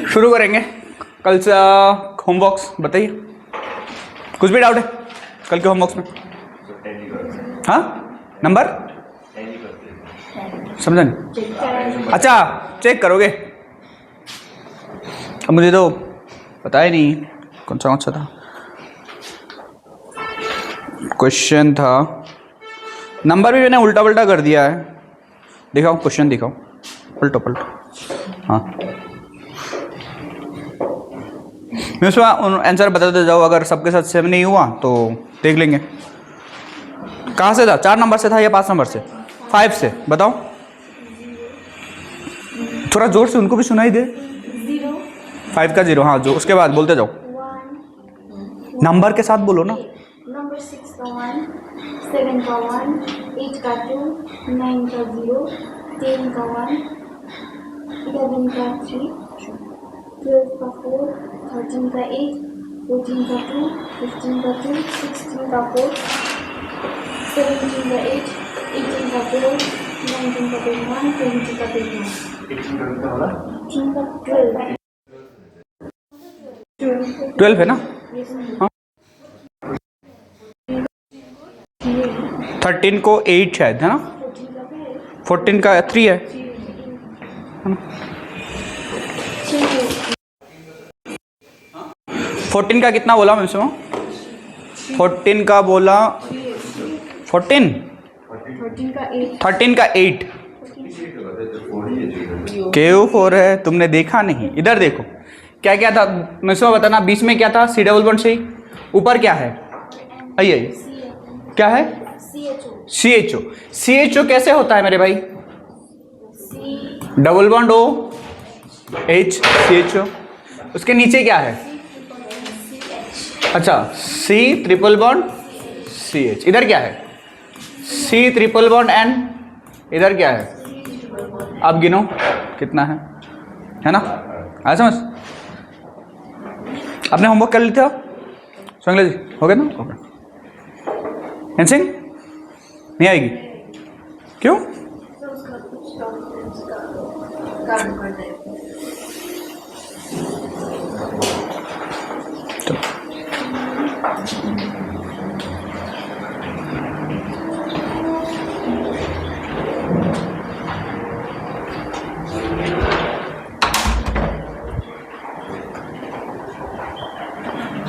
शुरू करेंगे। कल से होमवर्क्स बताइए, कुछ भी डाउट है कल के होमवर्क्स में? हाँ, नंबर समझा नहीं? अच्छा, चेक करोगे? अब मुझे तो पता ही नहीं कौन सा था क्वेश्चन था। नंबर भी मैंने उल्टा पल्टा कर दिया है। दिखाओ क्वेश्चन, दिखाओ पलटो पलटो। हाँ, मैं उसमें आंसर बताते जाओ, अगर सबके साथ सेम नहीं हुआ तो देख लेंगे। कहाँ से था? 4 नंबर से था या 5 नंबर से? 5 से। बताओ थोड़ा जोर से, उनको भी सुनाई दे। 5 का 0, हाँ, जो उसके बाद बोलते जाओ, नंबर के साथ बोलो ना। नंबर 6 का 1, 7 का 1, 8 का 2, 9 का 0, 10 का 1, 11 का 3, 12 का 4, 13 का 8, 14 का 2, 15 का 2, 16 का 4, 17 का 8, 18 का 4, 19 का 1, 20 का 1, 18 का 12 है ना? हाँ, 13 को 8 शायद है ना? 14 का 3 है ना? 14 का कितना बोला मैं सुनो? 14 का बोला 14? 13 का 8 क्यों 4 है? तुमने देखा नहीं? इधर देखो क्या क्या था, मैं सुनो बताना। बीच में क्या था? सी डबल बॉन्ड से ऊपर क्या है? आइए, क्या है? CHO। CHO कैसे होता है मेरे भाई? Double bond O H CHO। उसके नीचे क्या है? अच्छा, C ट्रिपल बॉन्ड CH। इधर क्या है? C triple bond N। इधर क्या है? अब गिनो कितना है ना? आया समझ? आपने होमवर्क कर ली था संगला जी? हो गया ना? हो गया। एनसिंग नहीं आएगी क्यों?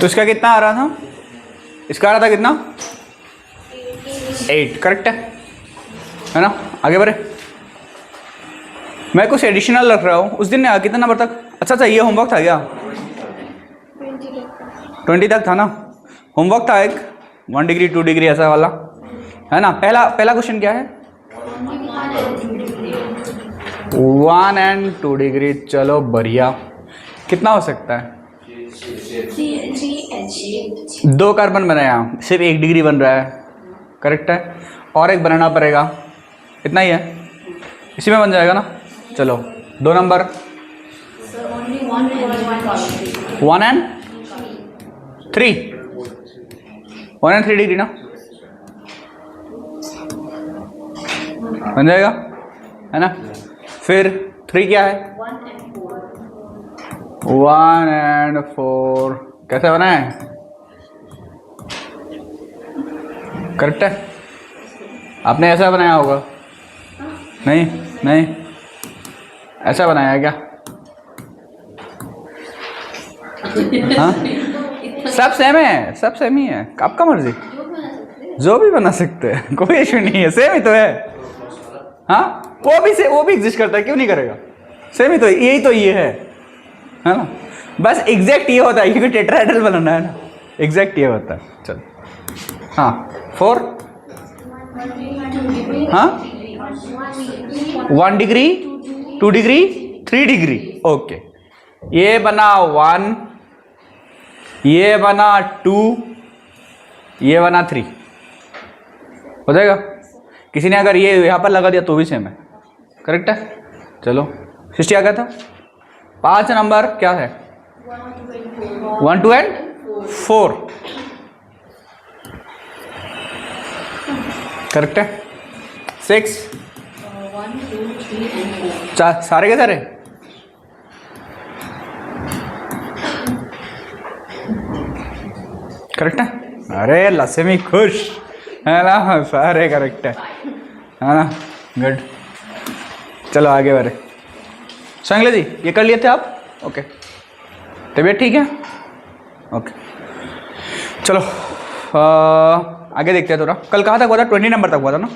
तो इसका कितना आ रहा था? इसका आ रहा था कितना? 8। करेक्ट है ना? आगे बढ़े। मैं कुछ एडिशनल रख रहा हूँ। उस दिन कितना नंबर तक? अच्छा, ये होमवर्क था क्या? 20 तक था ना? होमवर्क था एक 1 डिग्री 2 डिग्री ऐसा वाला, है ना? पहला क्वेश्चन क्या है? 1 एंड 2 डिग्री। चलो बढ़िया। कितना हो सकता है? 2 कार्बन बनाया, सिर्फ 1 डिग्री बन रहा है। करेक्ट है। और एक बनाना पड़ेगा, इतना ही है, इसी में बन जाएगा ना? चलो 2 नंबर 1 एंड 3। 1 एंड 3 डिग्री ना बन जाएगा, है ना? फिर 3 क्या है? 1 एंड 4। कैसे बना है? करेक्ट है। आपने ऐसा बनाया होगा? नहीं ऐसा बनाया क्या? हाँ, सब सेम है, सब सेम ही है, आपका मर्जी, जो भी बना सकते हैं, कोई इशू नहीं है, सेम ही तो है। हाँ, वो भी एग्जिस्ट करता है, क्यों नहीं करेगा? सेम ही तो, यही तो ये है ना? बस एग्जैक्ट ये होता है, क्योंकि टेट्राहेड्रल बनाना है ना, एग्जैक्ट ये होता है। चलो हाँ, 4, हाँ, 1 डिग्री 2 डिग्री 3 डिग्री। ओके, ये बना 1, ये बना 2, ये बना 3। हो जाएगा? किसी ने अगर ये यहाँ पर लगा दिया तो भी सेम है। करेक्ट है। चलो सृष्टि आ गया था। 5 नंबर क्या है? 1 2 एंड 4। करेक्ट है। 6 1 2 3 4 सारे के सारे करेक्ट है? अरे लसेमी खुश है ना, सारे करेक्ट है ना, गुड। चलो आगे बढ़े। संगले जी ये कर लिए थे आप? ओके, तबीयत ठीक है? ओके चलो आगे देखते हैं थोड़ा। कल कहाँ तक हुआ था? 20 नंबर तक हुआ था ना।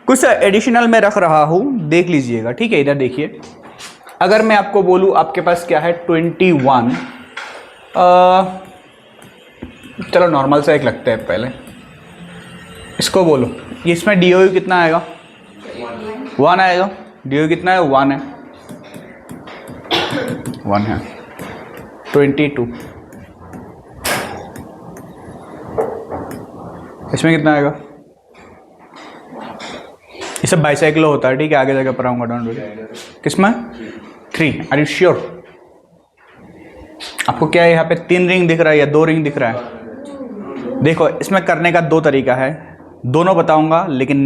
कुछ एडिशनल में रख रहा हूँ, देख लीजिएगा, ठीक है? इधर देखिए, अगर मैं आपको बोलूँ आपके पास क्या है 21, चलो नॉर्मल सा एक लगता है पहले, इसको बोलो, ये इसमें डी ओ कितना आएगा? 1 आएगा। डी ओ कितना है? 1 है, 1 है। 22 इसमें कितना आएगा? ये सब बाइसाइक्लो होता है, ठीक है? आगे जाकर पढ़ाऊंगा, डोंट वरी। किसमें? 3। Are you sure? आपको क्या है यहाँ पे 3 रिंग दिख रहा है या 2 रिंग दिख रहा है? देखो इसमें करने का 2 तरीका है, दोनों बताऊंगा, लेकिन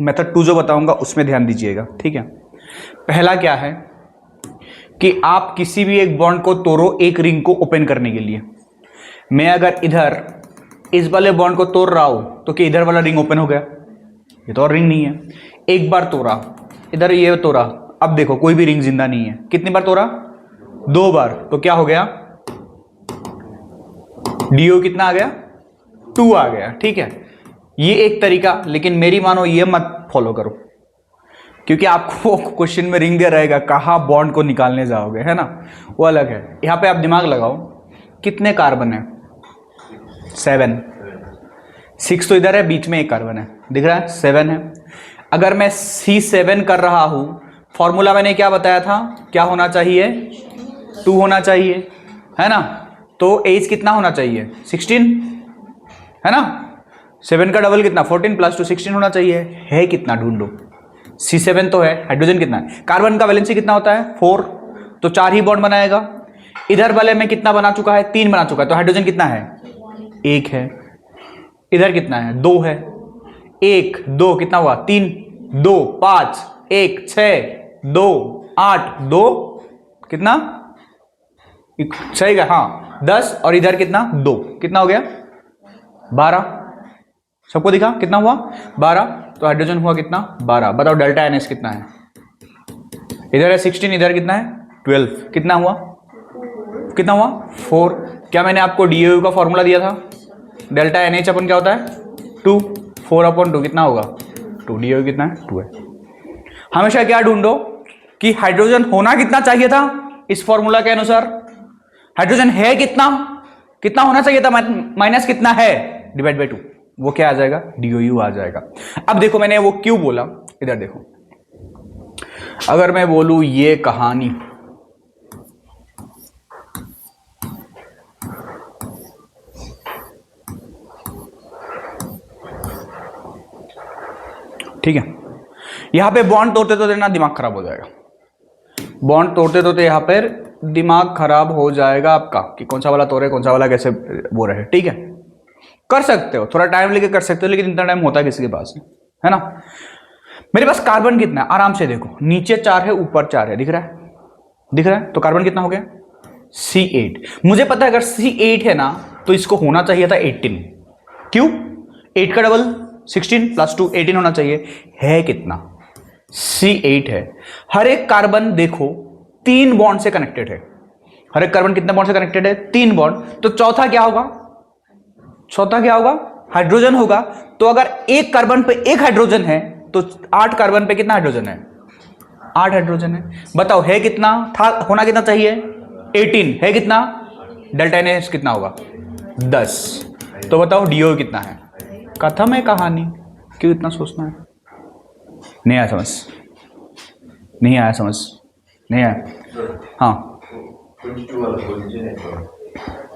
मेथड 2 जो बताऊंगा उसमें ध्यान दीजिएगा, ठीक है? पहला क्या है कि आप किसी भी एक बॉन्ड को तोड़ो एक रिंग को ओपन करने के लिए। मैं अगर इधर इस वाले बॉन्ड को तोड़ रहा हूं तो क्या इधर वाला रिंग ओपन हो गया? ये तो और रिंग नहीं है। एक बार तोड़ा, इधर ये तोड़ा, अब देखो कोई भी रिंग जिंदा नहीं है। कितनी बार तोड़ा? 2 बार, तो क्या हो गया? डीओ कितना आ गया? 2 आ गया, ठीक है? ये एक तरीका, लेकिन मेरी मानो ये मत फॉलो करो, क्योंकि आपको क्वेश्चन में रिंग दे रहेगा, कहाँ बॉन्ड को निकालने जाओगे, है ना? वो अलग है। यहां पे आप दिमाग लगाओ, कितने कार्बन है? 7। 6 तो इधर है, बीच में एक कार्बन है, दिख रहा है? 7 है। अगर मैं C7 कर रहा हूं, फॉर्मूला मैंने क्या बताया था? क्या होना चाहिए? 2 होना चाहिए, है ना? तो एज कितना होना चाहिए? 16, है ना? 7 का डबल कितना? 14 + 2 16 होना चाहिए। है कितना? ढूंढो। C7 तो है, हाइड्रोजन कितना है? कार्बन का वैलेंसी कितना होता है? 4, तो 4 ही बॉन्ड बनाएगा। इधर वाले में कितना बना चुका है? 3 बना चुका है, तो हाइड्रोजन कितना है? 1 है। इधर कितना है? 2 है। 1 2 कितना हुआ? 3 2 5 1 6 2 8 2 कितना? सही है, हाँ 10, और इधर कितना? 2, कितना हो गया? 12। सबको दिखा कितना हुआ? 12। तो हाइड्रोजन हुआ कितना? 12। बताओ डेल्टा एनएस कितना है? इधर है 16, इधर कितना है? 12। कितना हुआ? कितना हुआ? 4। क्या मैंने आपको डीओ का फॉर्मूला दिया था? डेल्टा एनएच अपन क्या होता है? 2। 4/2 कितना होगा? 2। डीओ कितना है? 2 है। हमेशा क्या ढूंढो कि हाइड्रोजन होना कितना चाहिए था इस फॉर्मूला के अनुसार? हाइड्रोजन है कितना? कितना होना चाहिए था माइनस कितना है डिवाइड बाय 2, वो क्या आ जाएगा? डीओयू आ जाएगा। अब देखो मैंने वो क्यों बोला, इधर देखो, अगर मैं बोलूं ये कहानी, ठीक है, यहां पे बॉन्ड तोड़ते तोड़ते ना दिमाग खराब हो जाएगा। बॉन्ड तोड़ते तोड़ते यहां पर दिमाग खराब हो जाएगा आपका कि कौन सा वाला तोड़े, कौन सा वाला कैसे वो रहे, ठीक है? कर सकते हो, थोड़ा टाइम लेके कर सकते हो, लेकिन इतना टाइम होता है किसी के पास, है ना? मेरे पास कार्बन कितना है? आराम से देखो, नीचे 4 है, ऊपर 4 है, दिख रहा है? दिख रहा है? तो कार्बन कितना हो गया? C8। मुझे पता है अगर C8 है ना तो इसको होना चाहिए था 18। क्यों? 8 का डबल 16 + 2 18 होना चाहिए। है कितना? C8 है। हर एक कार्बन देखो 3 बॉन्ड से कनेक्टेड है। हर एक कार्बन कितने बॉन्ड से कनेक्टेड है? 3 बॉन्ड। तो चौथा क्या होगा? चौथा क्या होगा? हाइड्रोजन होगा। तो अगर एक कार्बन पे एक हाइड्रोजन है तो 8 कार्बन पे कितना हाइड्रोजन है? 8 हाइड्रोजन है। बताओ है कितना था? होना कितना चाहिए? 18। है कितना? डेल्टा एन कितना होगा? 10। तो बताओ डीओ कितना है? खत्म है कहानी। क्यों इतना सोचना है? नहीं आया समझ? नहीं आया समझ? नहीं आया? हाँ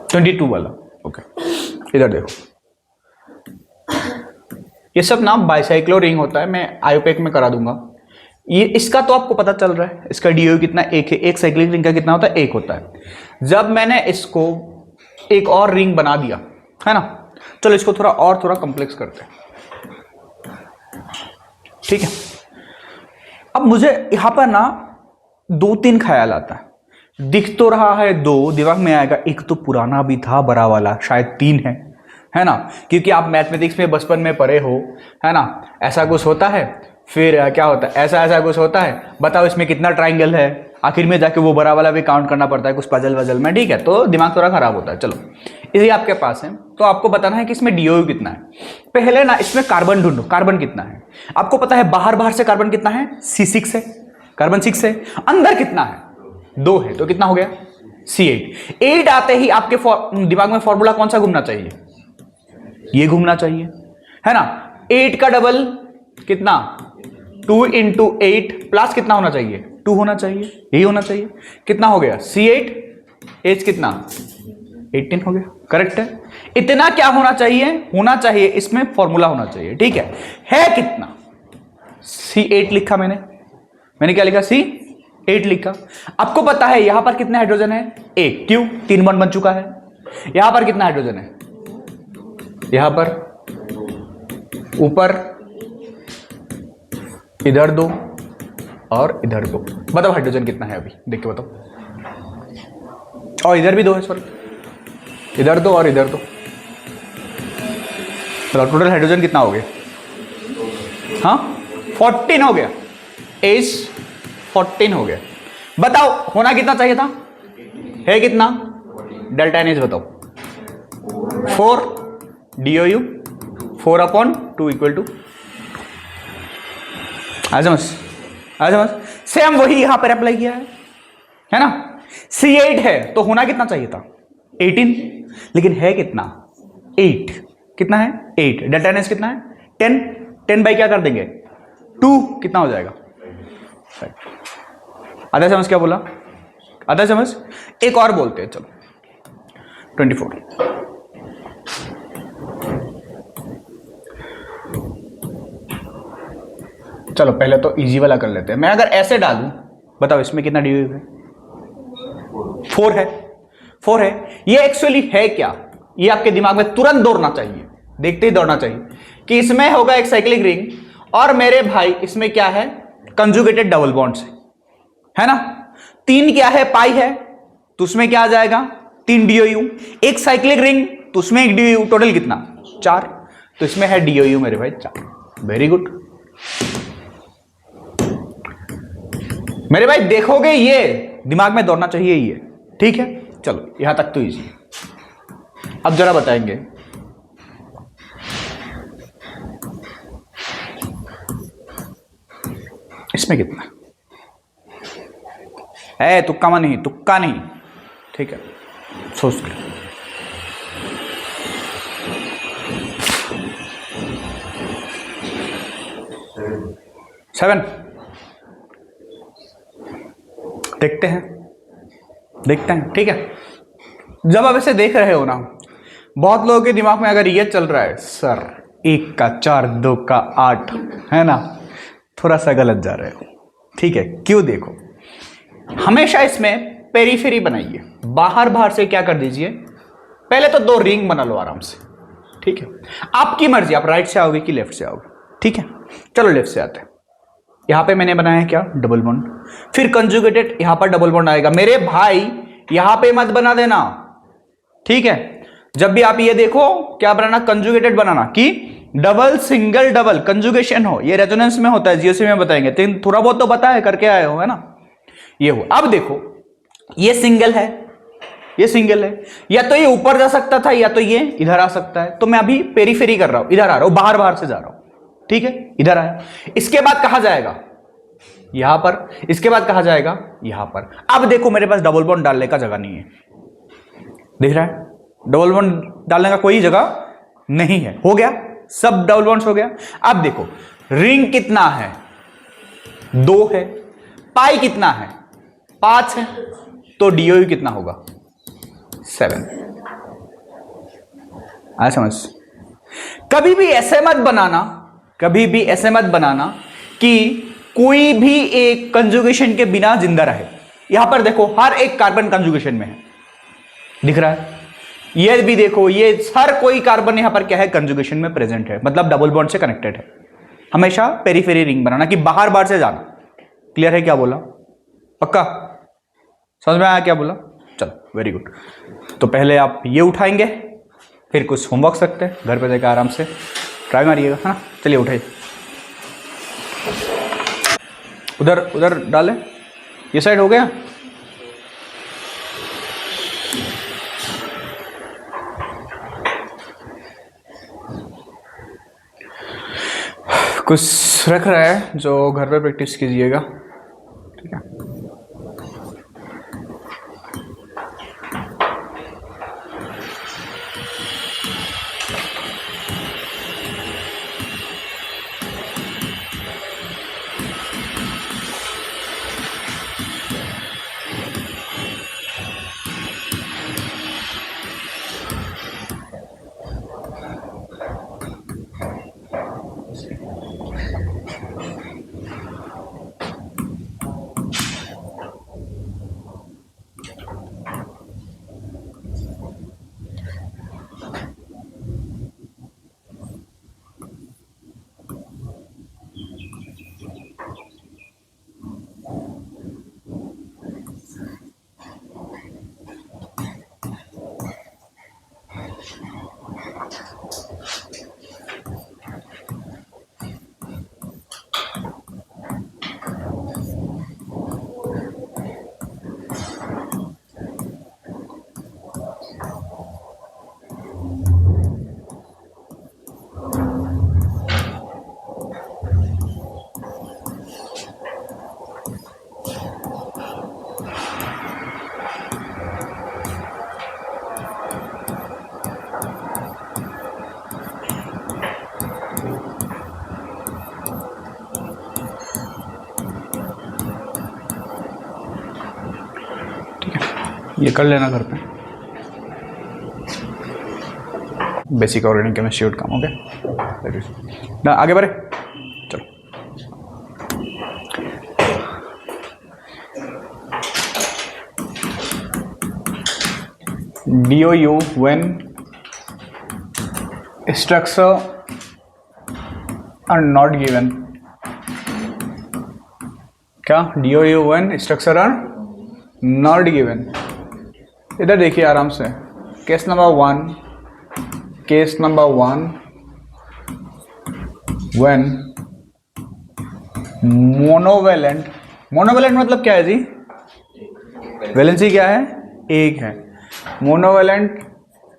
22 वाला। ओके इधर देखो, ये सब ना बाइसाइक्लो रिंग होता है, मैं आयोपेक में करा दूंगा। ये इसका तो आपको पता चल रहा है, इसका डीओ कितना? 1 है। एक साइक्लिक रिंग का कितना होता है? 1 होता है। जब मैंने इसको एक और रिंग बना दिया, है ना? चलो इसको थोड़ा कॉम्प्लेक्स करते हैं, ठीक है? अब मुझे यहां पर ना 2-3 ख्याल आता है। दिख तो रहा है 2, दिमाग में आएगा एक तो पुराना भी था बड़ा वाला, शायद 3 है है ना, क्योंकि आप मैथमेटिक्स में बचपन में पढ़े हो, है ना, ऐसा कुछ होता है, फिर क्या होता है, ऐसा कुछ होता है, बताओ इसमें कितना ट्राइंगल है, आखिर में जाके वो बड़ा वाला भी काउंट करना पड़ता है कुछ पजल वजल में, ठीक है, तो दिमाग थोड़ा खराब होता है। चलो इसी आपके पास है, तो आपको बताना है कि इसमें डीओयू कितना है। पहले ना इसमें कार्बन ढूंढो, कार्बन कितना है। आपको पता है बाहर से कार्बन कितना है, C6 है, कार्बन 6 है, अंदर कितना है, 2 है, तो कितना हो गया, C8। 8 आते ही आपके दिमाग में फॉर्मूला कौन सा घूमना चाहिए, ये घूमना चाहिए, है ना। 8 का डबल कितना, 2 इंटू 8 प्लस कितना होना चाहिए, 2 होना चाहिए, यही होना चाहिए। कितना हो गया, C8, एज कितना, 18 हो गया, करेक्ट है। इतना क्या होना चाहिए इसमें फॉर्मूला होना चाहिए, ठीक है कितना, C8 लिखा मैंने क्या लिखा, C8 लिखा। आपको पता है यहां पर कितने हाइड्रोजन है, 1, क्यों, 3 बॉन्ड बन चुका है। यहां पर कितना हाइड्रोजन है, यहां पर ऊपर इधर 2 और इधर 2, बताओ हाइड्रोजन कितना है अभी, देख के बताओ। और इधर भी 2 है, सॉरी, इधर 2 और इधर 2, मतलब टोटल हाइड्रोजन कितना हो गया, हाँ 14 हो गया, एज 14 हो गया। बताओ होना कितना चाहिए था, है कितना, डेल्टा एन एच बताओ, 4 DOU 4/2 इक्वल टू, आज समझ, सेम वही यहां पर अप्लाई किया है ना। C8 है तो होना कितना चाहिए था, 18, लेकिन है कितना, 8, कितना है 8, डेल्टा एन एच कितना है 10 बाई क्या कर देंगे 2, कितना हो जाएगा, आधा समझ, क्या बोला, आधा समझ। एक और बोलते हैं, चलो 24। चलो पहले तो इजी वाला कर लेते हैं। मैं अगर ऐसे डालूं, बताओ इसमें कितना DOU है, 4 है। ये एक्चुअली है क्या, ये आपके दिमाग में तुरंत दौड़ना चाहिए, देखते ही दौड़ना चाहिए कि इसमें होगा एक साइक्लिक रिंग, और मेरे भाई इसमें क्या है, कंजुगेटेड डबल बॉन्ड्स है ना। 3 क्या है, पाई है, तो उसमें क्या आ जाएगा 3 DOU, एक साइक्लिक रिंग तो उसमें एक DOU, टोटल कितना 4, तो इसमें है DOU मेरे भाई 4। वेरी गुड मेरे भाई, देखोगे ये दिमाग में दौड़ना चाहिए ये, ठीक है। चलो यहां तक तो इजी। अब जरा बताएंगे, इसमें कितना है, तुक्का नहीं, ठीक है, सोच के 7, देखते हैं, ठीक है। जब आप इसे देख रहे हो ना, बहुत लोगों के दिमाग में अगर ये चल रहा है, सर 1 का 4, 2 का 8, है ना, थोड़ा सा गलत जा रहे हो, ठीक है। क्यों, देखो हमेशा इसमें पेरीफेरी बनाइए, बाहर से क्या कर दीजिए, पहले तो 2 रिंग बना लो आराम से, ठीक है। आपकी मर्जी, आप राइट से आओगे कि लेफ्ट से आओगे, ठीक है। चलो लेफ्ट से आते हैं। यहां पे मैंने बनाया है क्या, डबल बॉन्ड, फिर कंजुगेटेड, यहां पर डबल बॉन्ड आएगा। मेरे भाई यहां पे मत बना देना, ठीक है। जब भी आप ये देखो क्या बनाना, कंजुगेटेड बनाना, कि डबल सिंगल डबल कंजुगेशन हो, ये रेजोनेंस में होता है, जीओसी में बताएंगे, तो थोड़ा बहुत तो पता है, करके आए हो, है ना। ये हो, अब देखो ये सिंगल है, या तो ये ऊपर जा सकता था, या तो ये इधर आ सकता है, तो मैं अभी पेरीफेरी कर रहा हूं, इधर आ रहा हूं, बाहर से जा रहा हूं, ठीक है। इधर आया, इसके बाद कहां जाएगा, यहां पर, इसके बाद कहां जाएगा, यहां पर। अब देखो मेरे पास डबल बॉन्ड डालने का जगह नहीं है, दिख रहा है, डबल बॉन्ड डालने का कोई जगह नहीं है, हो गया, सब डबल बॉन्ड्स हो गया। अब देखो रिंग कितना है, 2 है, पाई कितना है, 5 है, तो DOU कितना होगा, 7। आया समझ। कभी भी ऐसे मत बनाना कि कोई भी एक कंजुगेशन के बिना जिंदा रहे। यहां पर देखो हर एक कार्बन कंजुगेशन में है, दिख रहा है, ये भी देखो, ये हर कोई कार्बन यहां पर क्या है, कंजुगेशन में प्रेजेंट है, मतलब डबल बॉन्ड से कनेक्टेड है। हमेशा पेरीफेरी रिंग बनाना कि बाहर से जाना। क्लियर है क्या बोला, पक्का समझ में आया क्या बोला, चलो वेरी गुड। तो पहले आप ये उठाएंगे, फिर कुछ होमवर्क सकते हैं घर पे जाकर आराम से ट्राई मारिएगा, है ना। चलिए उठाइए, उधर उधर डालें, ये साइड हो गया। कुछ रख रहा है जो घर पे प्रैक्टिस कीजिएगा, ठीक है। ये कर लेना घर पे, बेसिक ऑर्गेनिक केमिस्ट्री काम। ओके, आगे बढ़े, चलो। DOU when structure are not given, क्या DOU when structure are not given। इधर देखिए आराम से, केस नंबर 1 व्हेन मोनोवेलेंट मतलब क्या है जी? वैलेंसी क्या है? एक है। Monovalent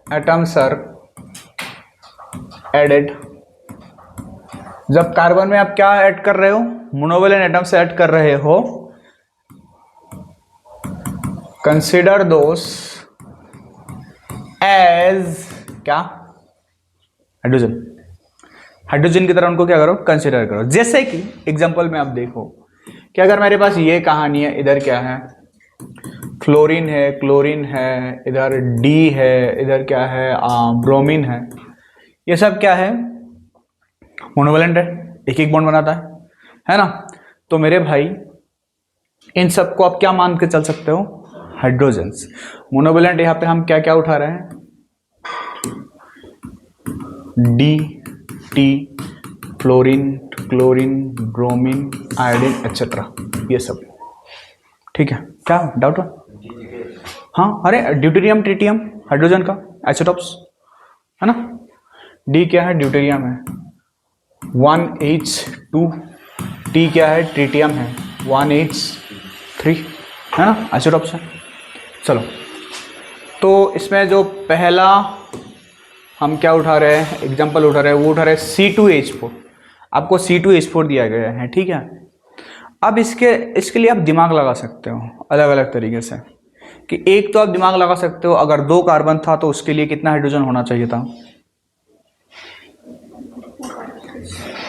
atoms are added. जब कार्बन में आप क्या ऐड कर रहे हो? मोनोवेलेंट एटम्स ऐड कर रहे हो, कंसिडर दोस एज क्या? हाइड्रोजन की तरह उनको क्या करो? कंसिडर करो। जैसे कि एग्जांपल में आप देखो कि अगर मेरे पास ये कहानी है, इधर क्या है? फ्लोरीन है, क्लोरीन है, इधर डी है, इधर क्या है? ब्रोमीन है। ये सब क्या है? मोनोवेलेंट है, एक एक बॉन्ड बनाता है ना। तो मेरे भाई इन सबको आप क्या मान के चल सकते हो? हाइड्रोजन्स। मोनोवेलेंट यहां पे हम क्या क्या उठा रहे हैं? D, T, fluorine, chlorine, bromine, iodine etcetera, ये सब, ठीक है। क्या डाउट है? हाँ, अरे ड्यूटेरियम, ट्रिटियम, हाइड्रोजन का आइसोटॉप्स है ना। डी क्या है? ड्यूटेरियम है, 1H2। टी क्या है? ट्रिटियम है, 1H3 है ना, आइसोटॉप्स है। चलो, तो इसमें जो पहला हम क्या उठा रहे हैं, एग्जाम्पल उठा रहे हैं, वो उठा रहे हैं C2H4। आपको C2H4 दिया गया है, ठीक है। अब इसके लिए आप दिमाग लगा सकते हो अलग अलग तरीके से, कि एक तो आप दिमाग लगा सकते हो, अगर 2 कार्बन था तो उसके लिए कितना हाइड्रोजन होना चाहिए था?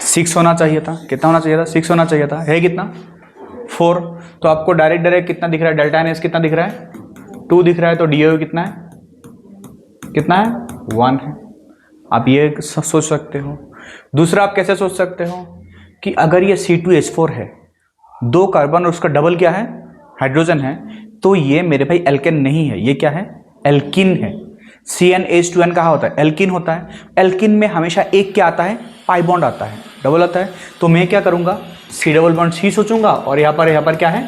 6 होना चाहिए था। कितना होना चाहिए था? 6 होना चाहिए था। है कितना? 4। तो आपको डायरेक्ट कितना दिख रहा है? डेल्टा एन एस कितना दिख रहा है? 2 दिख रहा है। तो DOU कितना है? कितना है? 1 है। आप ये सोच सकते हो। दूसरा आप कैसे सोच सकते हो कि अगर ये C2H4 है, 2 कार्बन और उसका डबल क्या है? हाइड्रोजन है, तो ये मेरे भाई एल्केन नहीं है, ये क्या है? एल्किन है। CnH2n कहा होता है? एल्किन होता है। एल्किन में हमेशा एक क्या आता है? पाई बॉन्ड आता है, डबल आता है। तो मैं क्या करूंगा? C डबल बॉन्ड C सोचूंगा, और यहाँ पर क्या है?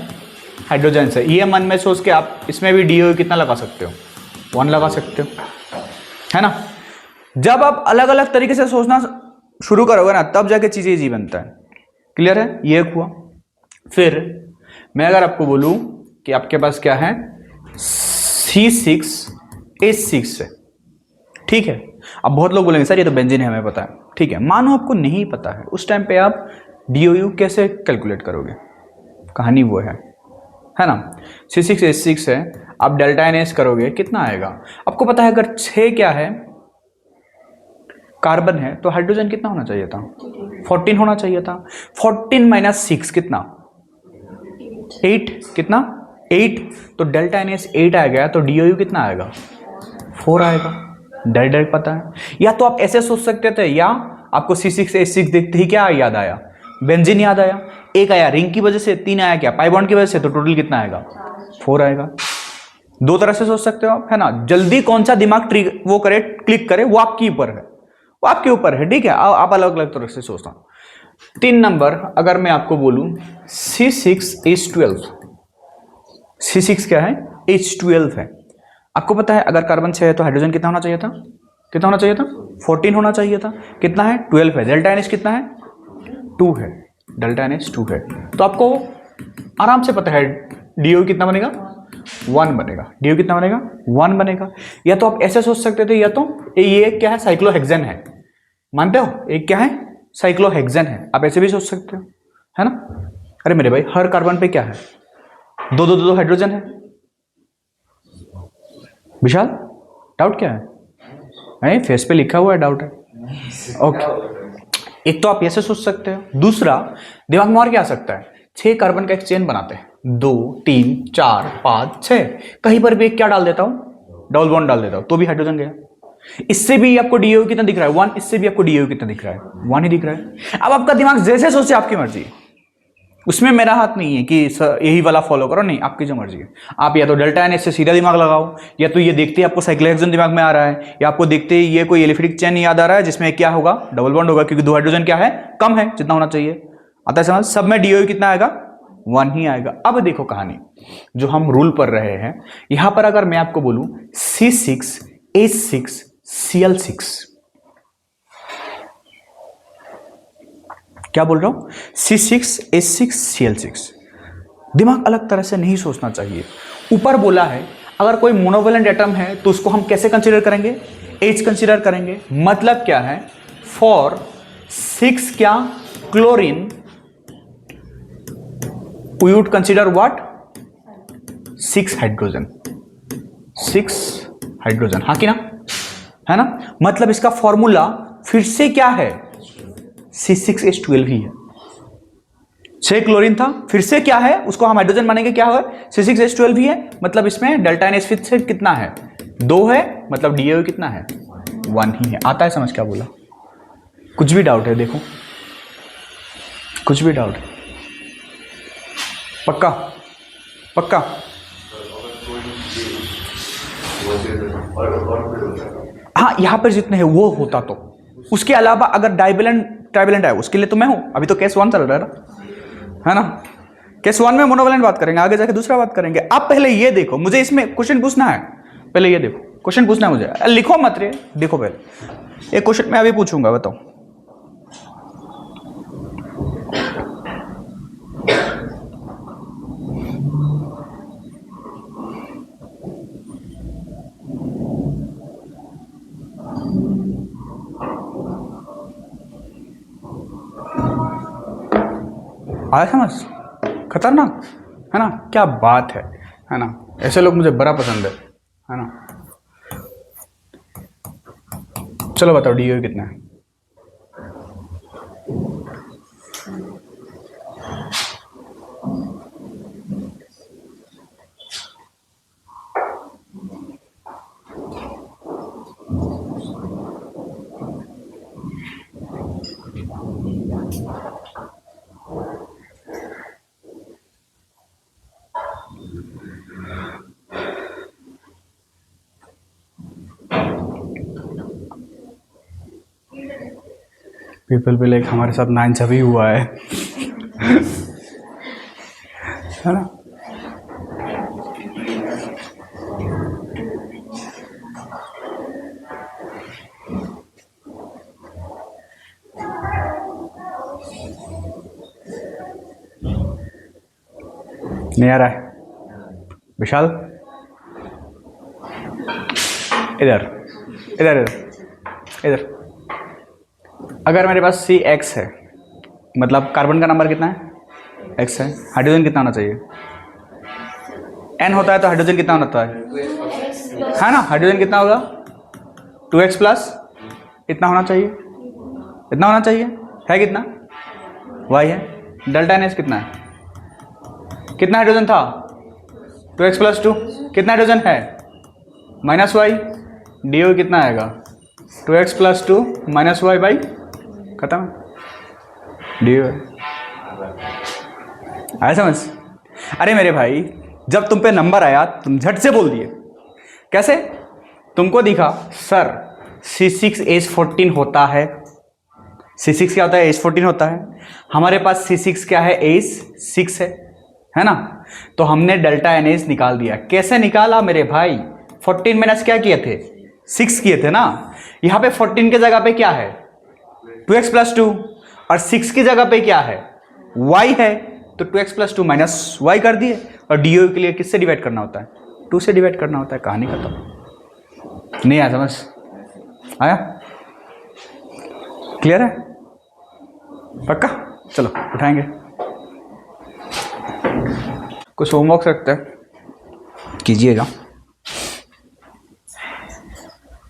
हाइड्रोजन से। ये मन में सोच के आप इसमें भी DOU कितना लगा सकते हो? 1 लगा सकते हो, है ना। जब आप अलग अलग तरीके से सोचना शुरू करोगे ना, तब जाके चीजें इजी बनता है। क्लियर है? ये हुआ। फिर मैं अगर आपको बोलूं कि आपके पास क्या है, C6H6 है, ठीक है। अब बहुत लोग बोलेंगे सर ये तो बेंजीन है, हमें पता है, ठीक है। मानो आपको नहीं पता है, उस टाइम पे आप DOU कैसे कैलकुलेट करोगे? कहानी वो है ना। C6H6 है, आप डेल्टा NH करोगे, कितना आएगा आपको पता है। अगर 6 क्या है, कार्बन है, तो हाइड्रोजन कितना होना चाहिए था? 14 होना चाहिए था। 14 माइनस 6 कितना? 8 कितना? 8। तो डेल्टा NH 8 आ गया, तो DOU कितना आएगा? 4 आएगा। डायरेक्ट पता है। या तो आप ऐसे सोच सकते थे, या आपको C6H6 देखते ही क्या याद आया? बेंजीन याद आया। एक आया रिंग की वजह से, 3 आया क्या पाई बॉन्ड की वजह से, तो टोटल कितना आएगा? 4 आएगा। दो तरह से सोच सकते हो आप, है ना। जल्दी कौन सा दिमाग वो करे, क्लिक करे, वो आपके ऊपर है, वो आपके ऊपर है, ठीक है। आप अलग अलग तरह से सोचता हूं। 3 नंबर अगर मैं आपको बोलूं C6H12, C6 क्या है? H12 है। आपको पता है अगर कार्बन 6 है तो हाइड्रोजन कितना होना चाहिए था? कितना होना चाहिए था? 14 होना चाहिए था। कितना है? 12 है। डेल्टा NH कितना है? 2 है। डेल्टा NH 2 है। तो आपको आराम से पता है DOU कितना बनेगा? 1 बनेगा। DOU कितना बनेगा? 1 बनेगा। या तो आप ऐसे सोच सकते थे, या तो ये क्या है? साइक्लोहेक्सेन है। मानते हो? एक क्या है? साइक्लोहेक्सेन है। आप ऐसे भी सोच सकते हो, है ना। अरे मेरे भाई, हर कार्बन पे क्या है? दो दो दो, दो हाइड्रोजन है। विशाल, डाउट क्या है? नहीं, फेस पे लिखा हुआ है, डाउट है। ओके, एक तो आप ऐसे सोच सकते हो। दूसरा, दिमाग में और क्या आ सकता है? 6 कार्बन का एक चेन बनाते हैं, 2 3 4 5 6। कहीं पर भी एक क्या डाल देता हूं? डबल बॉन्ड डाल देता हूं, तो भी हाइड्रोजन गया। इससे भी आपको DOU कितना दिख रहा है? 1। इससे भी आपको DOU कितना दिख रहा है? 1 ही दिख रहा है। अब आपका दिमाग जैसे सोचे, आपकी मर्जी, उसमें मेरा हाथ नहीं है कि यही वाला फॉलो करो, नहीं, आपकी जो मर्जी है। आप या तो डेल्टा NH से सीधा दिमाग लगाओ, या तो ये देखते ही आपको साइक्लोहेक्सेन दिमाग में आ रहा है, या आपको देखते ही ये कोई एलिफेटिक चेन याद आ रहा है जिसमें क्या होगा? डबल बॉन्ड होगा, क्योंकि 2 हाइड्रोजन क्या है? कम है, जितना होना चाहिए। आता है समझ? सब में DOU कितना आएगा? 1 ही आएगा। अब देखो कहानी जो हम रूल पढ़ रहे हैं, यहां पर अगर मैं आपको बोलूं C6H6Cl6, क्या बोल रहा हूं? C6H6Cl6। दिमाग अलग तरह से नहीं सोचना चाहिए। ऊपर बोला है अगर कोई मोनोवेलेंट एटम है तो उसको हम कैसे कंसीडर करेंगे? H कंसीडर करेंगे। मतलब क्या है? फॉर 6 क्या? Chlorine, we would consider what? 6 hydrogen. 6 hydrogen, हाँ कि ना? है ना। मतलब इसका फॉर्मूला फिर से क्या है? C6H12 ही है। 6 क्लोरीन था, फिर से क्या है? उसको हम हाइड्रोजन मानेंगे, क्या है? C6H12 ही है। मतलब इसमें डेल्टा NH फिर से कितना है? 2 है। मतलब DOU कितना है? 1 ही है। आता है समझ क्या बोला? कुछ भी डाउट है? देखो, कुछ भी डाउट है? पक्का? पक्का? हाँ, यहां पर जितने हैं वो होता तो। उसके अलावा अगर डाइवेलेंट ट्राइवेलेंट है, उसके लिए तो मैं हूं। अभी तो केस 1 चल रहा है ना। केस 1 में मोनोवेलेंट बात करेंगे, आगे जाके दूसरा बात करेंगे। आप पहले ये देखो, मुझे इसमें क्वेश्चन पूछना है। पहले ये देखो, क्वेश्चन पूछना है मुझे। लिखो मत रे, देखो पहले एक क्वेश्चन मैं अभी पूछूंगा, बताओ। आया समझ? खतरनाक है ना। क्या बात है ना। ऐसे लोग मुझे बड़ा पसंद है ना। चलो बताओ DOU कितना है? पीपल पे लाइक हमारे साथ नाइंसाफी हुआ है है ना। नहीं आ रहा है? विशाल, इधर इधर इधर इधर। अगर मेरे पास सी एक्स है, मतलब कार्बन का नंबर कितना है? एक्स है। हाइड्रोजन कितना होना चाहिए? एन होता है तो हाइड्रोजन कितना होता है ना? हाइड्रोजन कितना होगा? 2x प्लस इतना होना चाहिए, इतना होना चाहिए। है कितना? y है। डेल्टा एन एस कितना है? कितना हाइड्रोजन था? 2x plus 2। कितना हाइड्रोजन है? Minus Y. डी ओ कितना आएगा? 2x plus 2 minus Y by, खत्म। डी ओ आया समझ? अरे मेरे भाई, जब तुम पे नंबर आया तुम झट से बोल दिए। कैसे? तुमको दिखा सर C6H14 होता है। C6 क्या होता है? H14 होता है। हमारे पास C6 क्या है? H6 है ना? तो हमने डेल्टा NH निकाल दिया। कैसे निकाला मेरे भाई? 14 माइनस क्या किए थे? 6 किए थे ना। यहाँ पे 14 के जगह पे क्या है? 2x प्लस 2, और 6 की जगह पे क्या है? y है। तो 2x प्लस 2 माइनस वाई कर दिए। और डी के लिए किससे डिवाइड करना होता है? 2 से डिवाइड करना होता है। कहानी खत्म। नहीं आया समझ? आया? क्लियर है? पक्का? चलो उठाएंगे। कुछ होमवर्क रखते हैं, कीजिएगा।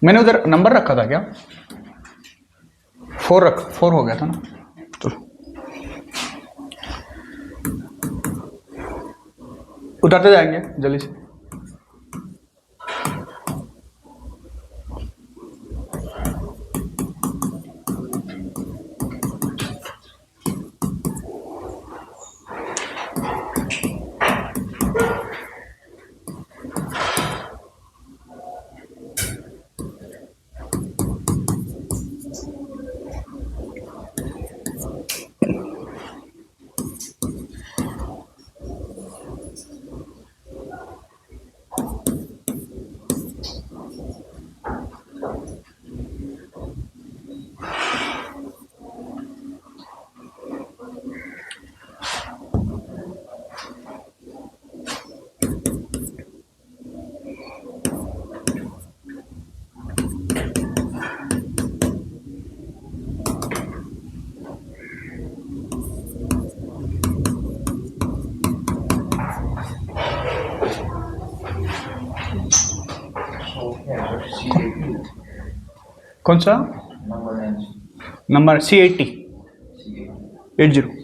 मैंने उधर नंबर रखा था क्या? 4 हो गया था ना। चलो उतारते जाएंगे जल्दी से। कौन सा नंबर? C80 80।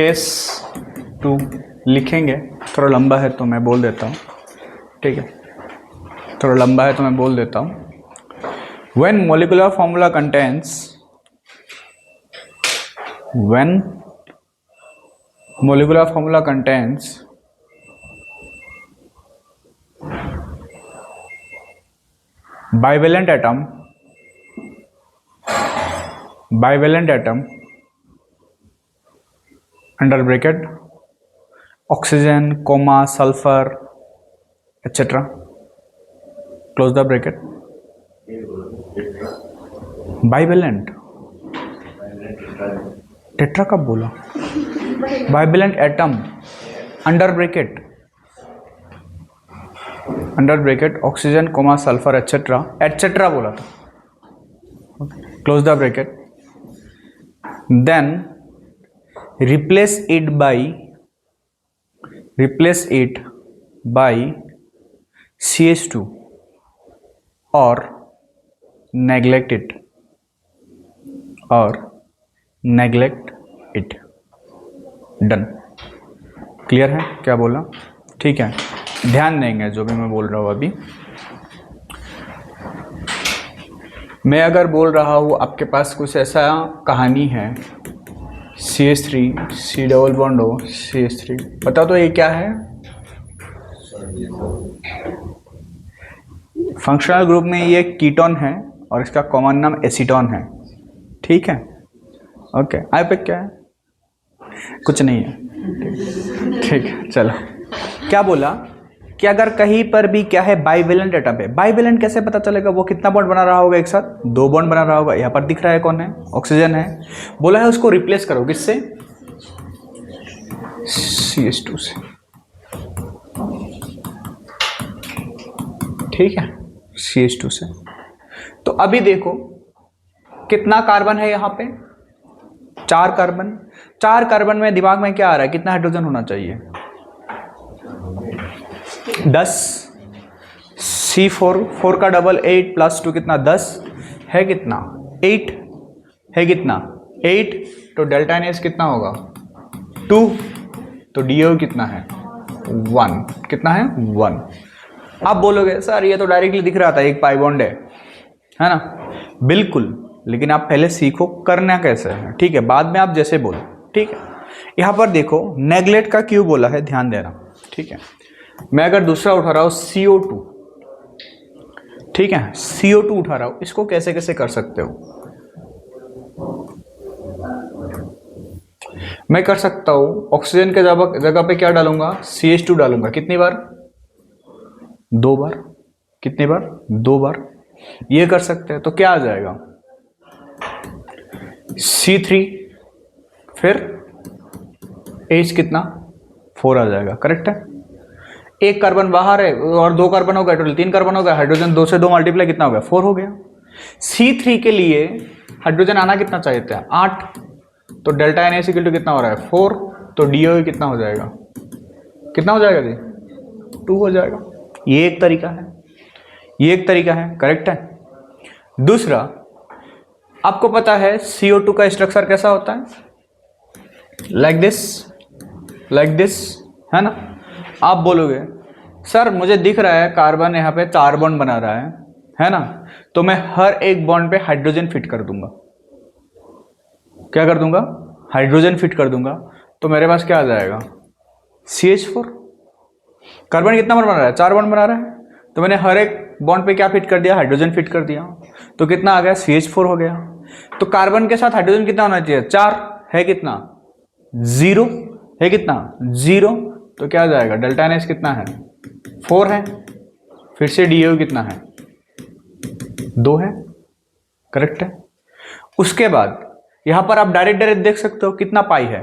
केस 2 लिखेंगे, थोड़ा लंबा है तो मैं बोल देता हूँ, ठीक है, थोड़ा लंबा है तो मैं बोल देता हूँ. When molecular formula contains bivalent atom under bracket oxygen, comma, sulfur, etc. Close the bracket. Bivalent, tetra कब बोला? Bivalent atom under bracket oxygen, comma, sulphur, etcetera बोला था. Close the bracket. Then replace it by CH2 और neglect it. Done. Clear है क्या बोला? ठीक है, ध्यान देंगे जो भी मैं बोल रहा हूँ अभी. मैं अगर बोल रहा हूँ आपके पास कुछ ऐसा कहानी है, CH3 C डबल बॉन्ड हो CH3, बताओ तो ये क्या है? फंक्शनल ग्रुप में ये कीटोन है और इसका कॉमन नाम एसीटोन है. ठीक है, ओके. आई पे क्या है? कुछ नहीं है. ठीक है, चलो. क्या बोला कि अगर कहीं पर भी क्या है, बाइवेलेंट एटम है. बाइवेलेंट कैसे पता चलेगा? वो कितना बॉन्ड बना रहा होगा एक साथ? 2 बॉन्ड बना रहा होगा. यहाँ पर दिख रहा है कौन है? ऑक्सीजन है. बोला है उसको रिप्लेस करो किससे? CH2 से. ठीक है, CH2 से. तो अभी देखो कितना कार्बन है यहाँ पे? 4 कार्बन. 4 कार्बन में दिमाग में क्या आ रहा है? कितना हाइड्रोजन होना चाहिए? 10. C4 4 का डबल 8 प्लस 2 कितना? 10 है. कितना? 8 है. कितना? 8. तो डेल्टा NH कितना होगा? 2. तो DO कितना है? 1. कितना है? 1. आप बोलोगे सर ये तो डायरेक्टली दिख रहा था, एक पाई बॉन्ड है ना? बिल्कुल, लेकिन आप पहले सीखो करना कैसे है. ठीक है, बाद में आप जैसे बोलो. ठीक है, यहाँ पर देखो नेगलेक्ट का क्यों बोला है, ध्यान देना. ठीक है, मैं अगर दूसरा उठा रहा हूँ CO2, ठीक है, CO2 उठा रहा हूँ, इसको कैसे कैसे कर सकते हो? मैं कर सकता हूँ ऑक्सीजन के जगह पे क्या डालूंगा? CH2 डालूंगा. कितनी बार? 2 बार. कितनी बार? 2 बार. ये कर सकते हैं. तो क्या आ जाएगा? C3 फिर H कितना? 4 आ जाएगा. करेक्ट है. एक कार्बन बाहर है और 2 कार्बन हो गए, टोटल 3 कार्बन हो गया. हाइड्रोजन 2 से 2 मल्टीप्लाई कितना हो गया? 4 हो गया. C3 के लिए हाइड्रोजन आना कितना चाहिए था? 8. तो डेल्टा NH इक्वल टू कितना हो रहा है? 4. तो DO कितना हो जाएगा? कितना हो जाएगा जी? 2 हो जाएगा. ये एक तरीका है. ये एक तरीका है. करेक्ट है. दूसरा, आपको पता है CO2 का स्ट्रक्चर कैसा होता है? लाइक दिस है ना? आप बोलोगे सर मुझे दिख रहा है कार्बन यहाँ पे 4 बॉन्ड बना रहा है ना? तो मैं हर एक बॉन्ड पे हाइड्रोजन फिट कर दूंगा. क्या कर दूंगा? हाइड्रोजन फिट कर दूंगा. तो मेरे पास क्या आ जाएगा? CH4. कार्बन कितना बॉन्ड बना रहा है? 4 बॉन्ड बना रहा है. तो मैंने हर एक बॉन्ड पे क्या फिट कर दिया? हाइड्रोजन फिट कर दिया. तो कितना आ गया? CH4 हो गया. तो कार्बन के साथ हाइड्रोजन कितना होना चाहिए? 4 है. कितना? 0 है. कितना? 0. तो क्या आ जाएगा? डेल्टा NH कितना है? 4 है. फिर से DO कितना है? 2 है. करेक्ट है. उसके बाद यहां पर आप डायरेक्ट देख सकते हो कितना पाई है?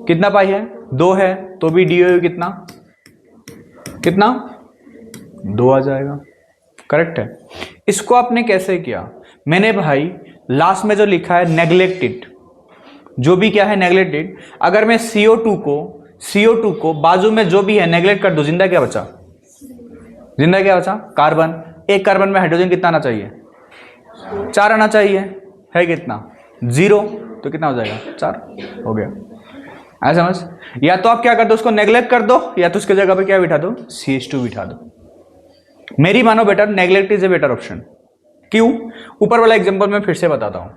कितना पाई है? 2 है. तो भी DO कितना? 2 आ जाएगा. करेक्ट है. इसको आपने कैसे किया? मैंने भाई लास्ट में जो लिखा है नेग्लेक्टेड, जो भी क्या है नेग्लेक्टेड, अगर मैं CO2 को बाजू में जो भी है नेग्लेक्ट कर दो, जिंदा क्या बचा? जिंदा क्या बचा? कार्बन. एक कार्बन में हाइड्रोजन कितना आना चाहिए? 4 आना चाहिए. है कितना? 0. तो कितना हो जाएगा? 4 हो गया. आया समझ? या तो आप क्या कर दो, उसको नेग्लेक्ट कर दो, या तो उसके जगह पे क्या बिठा दो, CH2 बिठा दो। मेरी मानो बेटा neglect is a better option. क्यों? ऊपर वाला एग्जांपल में फिर से बताता हूं,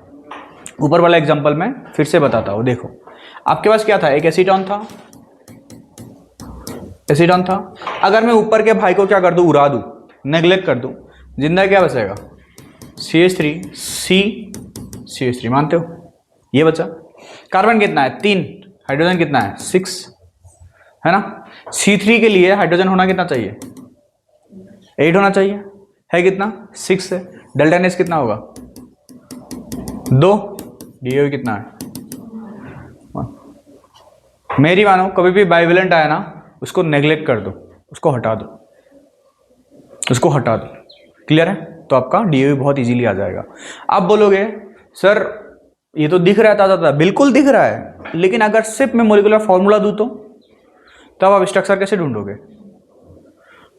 ऊपर वाला एग्जांपल में फिर से बताता हूं। देखो आपके पास क्या था, एक एसीटोन था, एसीटोन था। अगर मैं ऊपर के भाई को क्या कर दूं, उड़ा दूं, नेग्लेक्ट कर दूं, जिंदा क्या बचेगा, CH3 CH3, मानते हो? ये बचा। कार्बन कितना है, 3, हाइड्रोजन कितना है, 6, है ना। C3 के लिए हाइड्रोजन होना कितना चाहिए, 8 होना चाहिए, है कितना, 6 है। डेल्टा एन एस कितना होगा, 2, DO कितना है, 1। मेरी मानो कभी भी बाइवेलेंट आया ना, उसको नेग्लेक्ट कर दो, उसको हटा दो, उसको हटा दो। क्लियर है? तो आपका DO बहुत इजीली आ जाएगा। आप बोलोगे सर ये तो दिख रहा है ताजा, बिल्कुल दिख रहा है, लेकिन अगर सिर्फ मैं मोलिकुलर फॉर्मूला दूं तो तब आप स्ट्रक्चर कैसे ढूंढोगे,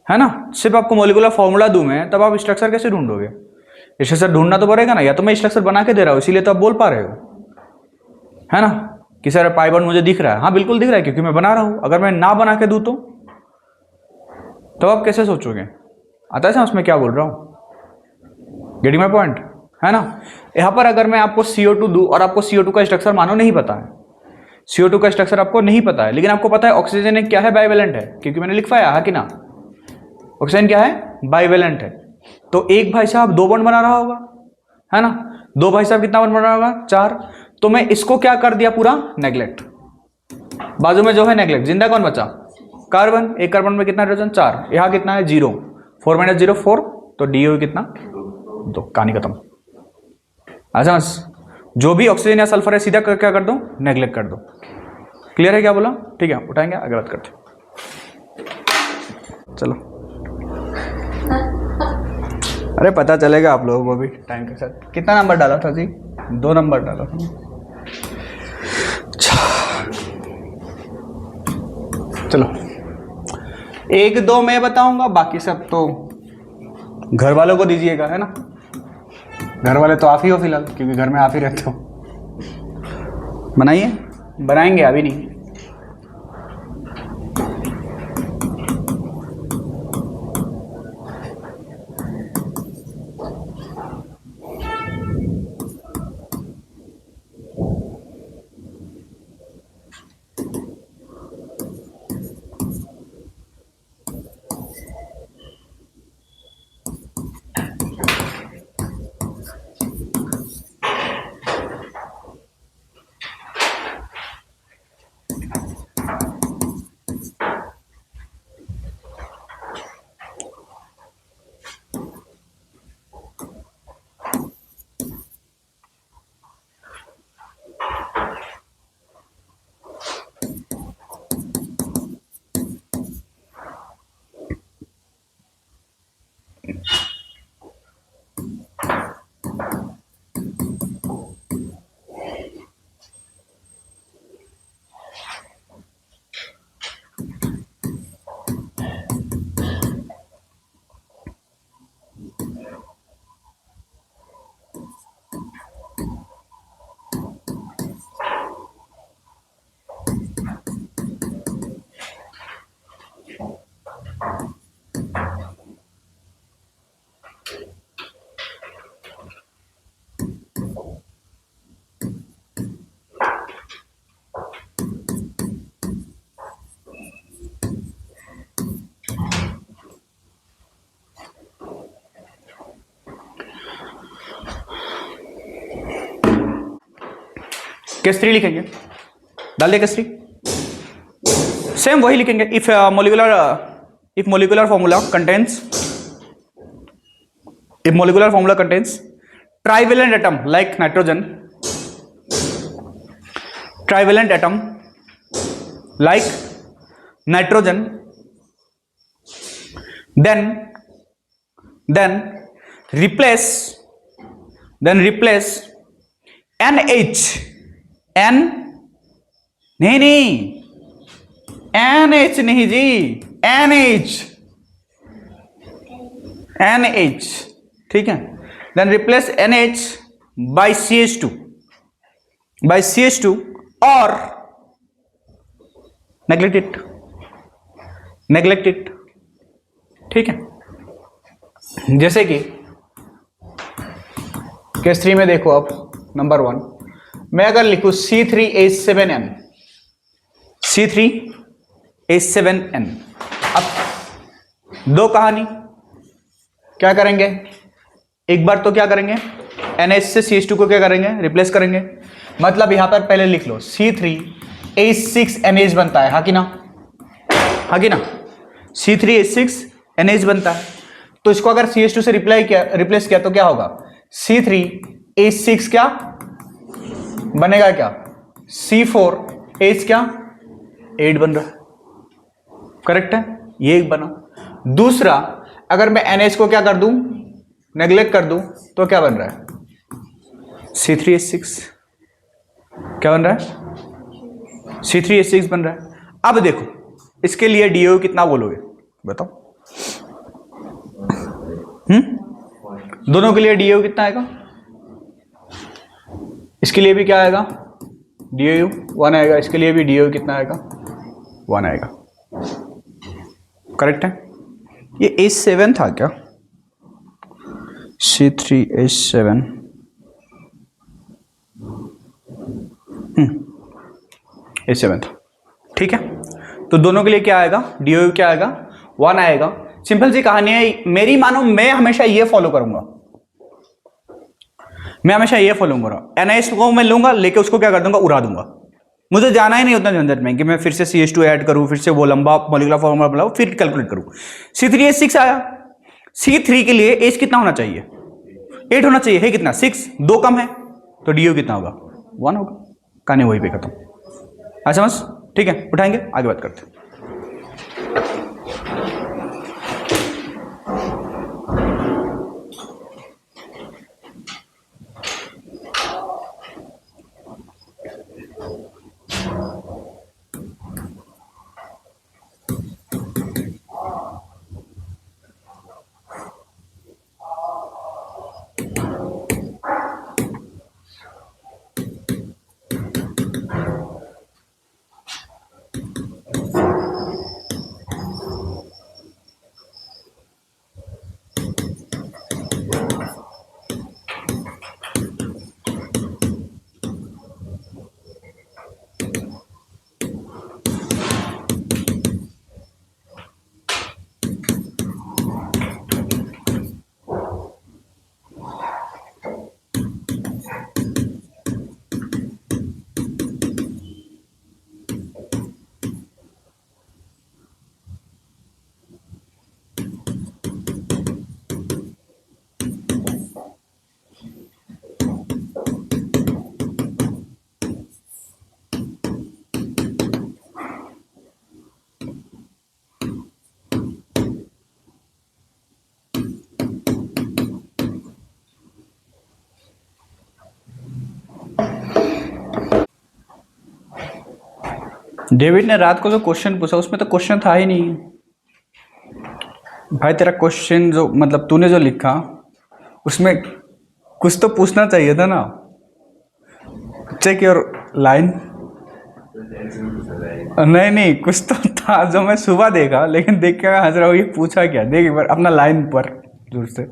है ना। सिर्फ आपको मोलिकुलर फॉर्मूला दूं मैं, तब आप स्ट्रक्चर कैसे ढूंढोगे? स्ट्रक्चर ढूंढना तो पड़ेगा ना। या तो मैं स्ट्रक्चर बना के दे रहा हूं, इसीलिए तो आप बोल पा रहे हो, है ना, कि सर पाई बॉन्ड मुझे दिख रहा है। हाँ बिल्कुल दिख रहा है, क्योंकि मैं बना रहा हूं। अगर मैं ना बना के दूं तो तब आप कैसे सोचोगे? आता है समझ में क्या बोल रहा हूं? गेटिंग माय पॉइंट, है ना। यहां पर अगर मैं आपको CO2 दूं और आपको CO2 का स्ट्रक्चर मानो नहीं पता है, CO2 का स्ट्रक्चर आपको नहीं पता है, लेकिन आपको पता है ऑक्सीजन क्या है, बाइवेलेंट है, क्योंकि मैंने लिखवाया है कि ना, ऑक्सीजन क्या है, बाइवेलेंट है। तो एक भाई साहब 2 बॉन्ड बना रहा होगा, है ना। 2 भाई साहब कितना बॉन्ड बना रहा होगा, 4। तो मैं इसको क्या कर दिया, पूरा नेग्लेक्ट। बाजू में जो है नेग्लेक्ट, जिंदा कौन बचा, कार्बन। एक कार्बन में कितना हाइड्रोजन, 4। यहाँ कितना है, 0, 4 - 0 4, तो DO कितना, 2। कहानी खत्म। समझ? जो भी ऑक्सीजन या सल्फर है सीधा क्या कर दो, नेग्लेक्ट कर दो। क्लियर है क्या बोला? ठीक है, उठाएंगे, आगे बात करते। चलो, अरे पता चलेगा आप लोगों को भी टाइम के साथ। कितना नंबर डाला था जी, 2 नंबर डाला था। चलो 1 2 मैं बताऊंगा, बाकी सब तो घर वालों को दीजिएगा, है ना। घर वाले तो आप ही हो फिलहाल, क्योंकि घर में आप ही रहते हो। बनाइए, बनाएंगे, अभी नहीं। केस3 लिखेंगे, डाल दिया केस3। सेम वही लिखेंगे, if molecular formula contains trivalent atom like nitrogen, trivalent atom like nitrogen, then replace NH, NH नहीं जी, NH, ठीक है। Then replace NH by CH2 और नेग्लेक्ट इट, नेग्लेक्ट इट, ठीक है। जैसे कि केस 3 में देखो, अब नंबर 1 मैं अगर लिखूं C3H7N, C3H7N, अब दो कहानी क्या करेंगे, एक बार तो क्या करेंगे NH से CH2 को क्या करेंगे, रिप्लेस करेंगे। मतलब यहां पर पहले लिख लो C3H6NH बनता है, हाँ कि ना, हाँ कि ना, C3H6NH बनता है। तो इसको अगर CH2 से रिप्लेस किया तो क्या होगा, C3H6 क्या बनेगा, क्या C4H क्या 8 बन रहा है, करेक्ट है, ये एक बना। दूसरा अगर मैं NH को क्या कर दूं, नेग्लेक्ट कर दूं, तो क्या बन रहा है, C3H6 क्या बन रहा है, C3H6 बन रहा है। अब देखो इसके लिए DO कितना बोलोगे बताओ, दोनों के लिए DO कितना आएगा, इसके लिए भी क्या आएगा, DO 1 आएगा, इसके लिए भी DO कितना आएगा, 1 आएगा, करेक्ट है। ये H7 था क्या, C3H7, H7 था, ठीक है। तो दोनों के लिए क्या आएगा, DO क्या आएगा, 1 आएगा। सिंपल सी कहानी है मेरी, मानो मैं हमेशा ये फॉलो करूंगा, मैं हमेशा ये फॉलो करूंगा, NH को मैं लूंगा, लेके उसको क्या कर दूंगा, उड़ा दूंगा। मुझे जाना ही नहीं उतना झंझट में कि मैं फिर से CH2 ऐड करूं, फिर से वो लंबा मॉलिक्यूलर फॉर्मूला बनाऊं, फिर कैलकुलेट करूं। C3H6 आया, C3 के लिए एज कितना होना चाहिए, 8 होना चाहिए, है कितना 6, 2 कम है, तो DO कितना होगा, 1 होगा। कहानी वही पे खत्म, आ समझ, ठीक है। उठाएंगे आगे बात करते हैं। डेविड ने रात को जो क्वेश्चन पूछा उसमें तो क्वेश्चन था ही नहीं भाई। तेरा क्वेश्चन जो मतलब तूने जो लिखा उसमें कुछ तो पूछना चाहिए था ना। Check your line. नहीं नहीं, कुछ तो था जो मैं सुबह देखा, लेकिन देख के हंस रहा हूँ, ये पूछा क्या। देख एक बार अपना लाइन पर दूर से।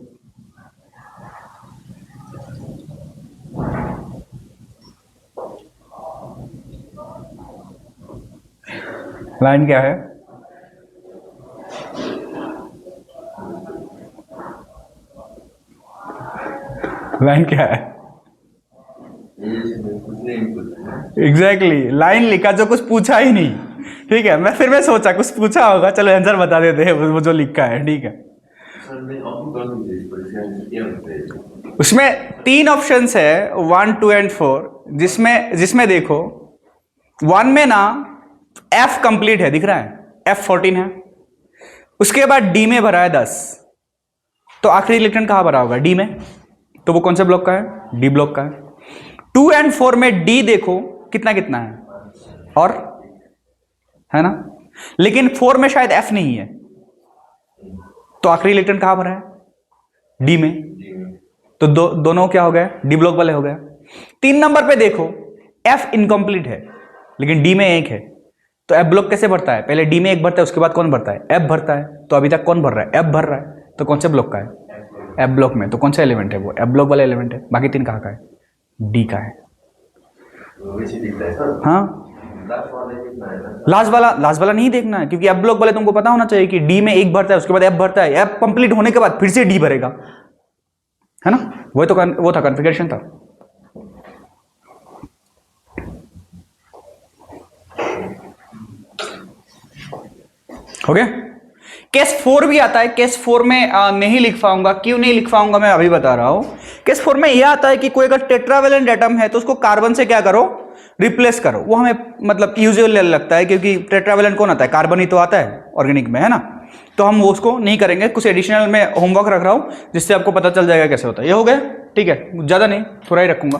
लाइन क्या है? लाइन क्या है? एग्जैक्टली लाइन लिखा जो कुछ पूछा ही नहीं। ठीक है, मैं सोचा कुछ पूछा होगा, चलो आंसर बता देते हैं वो जो लिखा है। ठीक है, उसमें 3 ऑप्शंस है 1, 2 एंड 4, जिसमें देखो 1 में ना F कंप्लीट है, दिख रहा है, F 14 है। उसके बाद D में भरा है 10, तो आखिरी इलेक्ट्रॉन कहां भरा होगा? D में। तो वो कौन से ब्लॉक का है? D ब्लॉक का है। 2 एंड 4 में D देखो कितना कितना है, और है ना, लेकिन 4 में शायद F नहीं है, तो आखिरी इलेक्ट्रॉन कहां भरा है? D में। तो दोनों क्या हो गए? D ब्लॉक वाले हो गए। 3 नंबर पे देखो F इनकम्प्लीट है, लेकिन D में 1 है, तो एफ ब्लॉक कैसे भरता है? पहले डी में एक भरता है, उसके बाद कौन भरता है? एफ भरता है। तो अभी तक कौन भर रहा है? एफ भर रहा है। तो कौन से ब्लॉक का है? एफ ब्लॉक में। तो कौन सा एलिमेंट है वो? एफ ब्लॉक वाला एलिमेंट है। बाकी 3 कहाँ का है? डी का है। हाँ, लास्ट वाला नहीं देखना है, क्योंकि एफ ब्लॉक वाले तुमको पता होना चाहिए कि डी में एक भरता है, उसके बाद एफ भरता है, एफ कंप्लीट होने के बाद फिर से डी भरेगा, है ना? वो था कॉन्फ़िगरेशन था। हो गया? केस 4 भी आता है। केस 4 में नहीं लिख पाऊंगा। क्यों नहीं लिख पाऊंगा मैं अभी बता रहा हूं। केस 4 में यह आता है कि कोई अगर टेट्रावेलेंट एटम है तो उसको कार्बन से क्या करो? रिप्लेस करो। वो हमें मतलब यूजुअल लगता है, क्योंकि टेट्रावेलेंट कौन आता है? कार्बन ही तो आता है ऑर्गेनिक में, है ना? तो हम वो उसको नहीं करेंगे। कुछ एडिशनल में होमवर्क रख रहा हूं जिससे आपको पता चल जाएगा कैसे होता है। ये हो गया? ठीक है, ज्यादा नहीं, थोड़ा ही रखूंगा।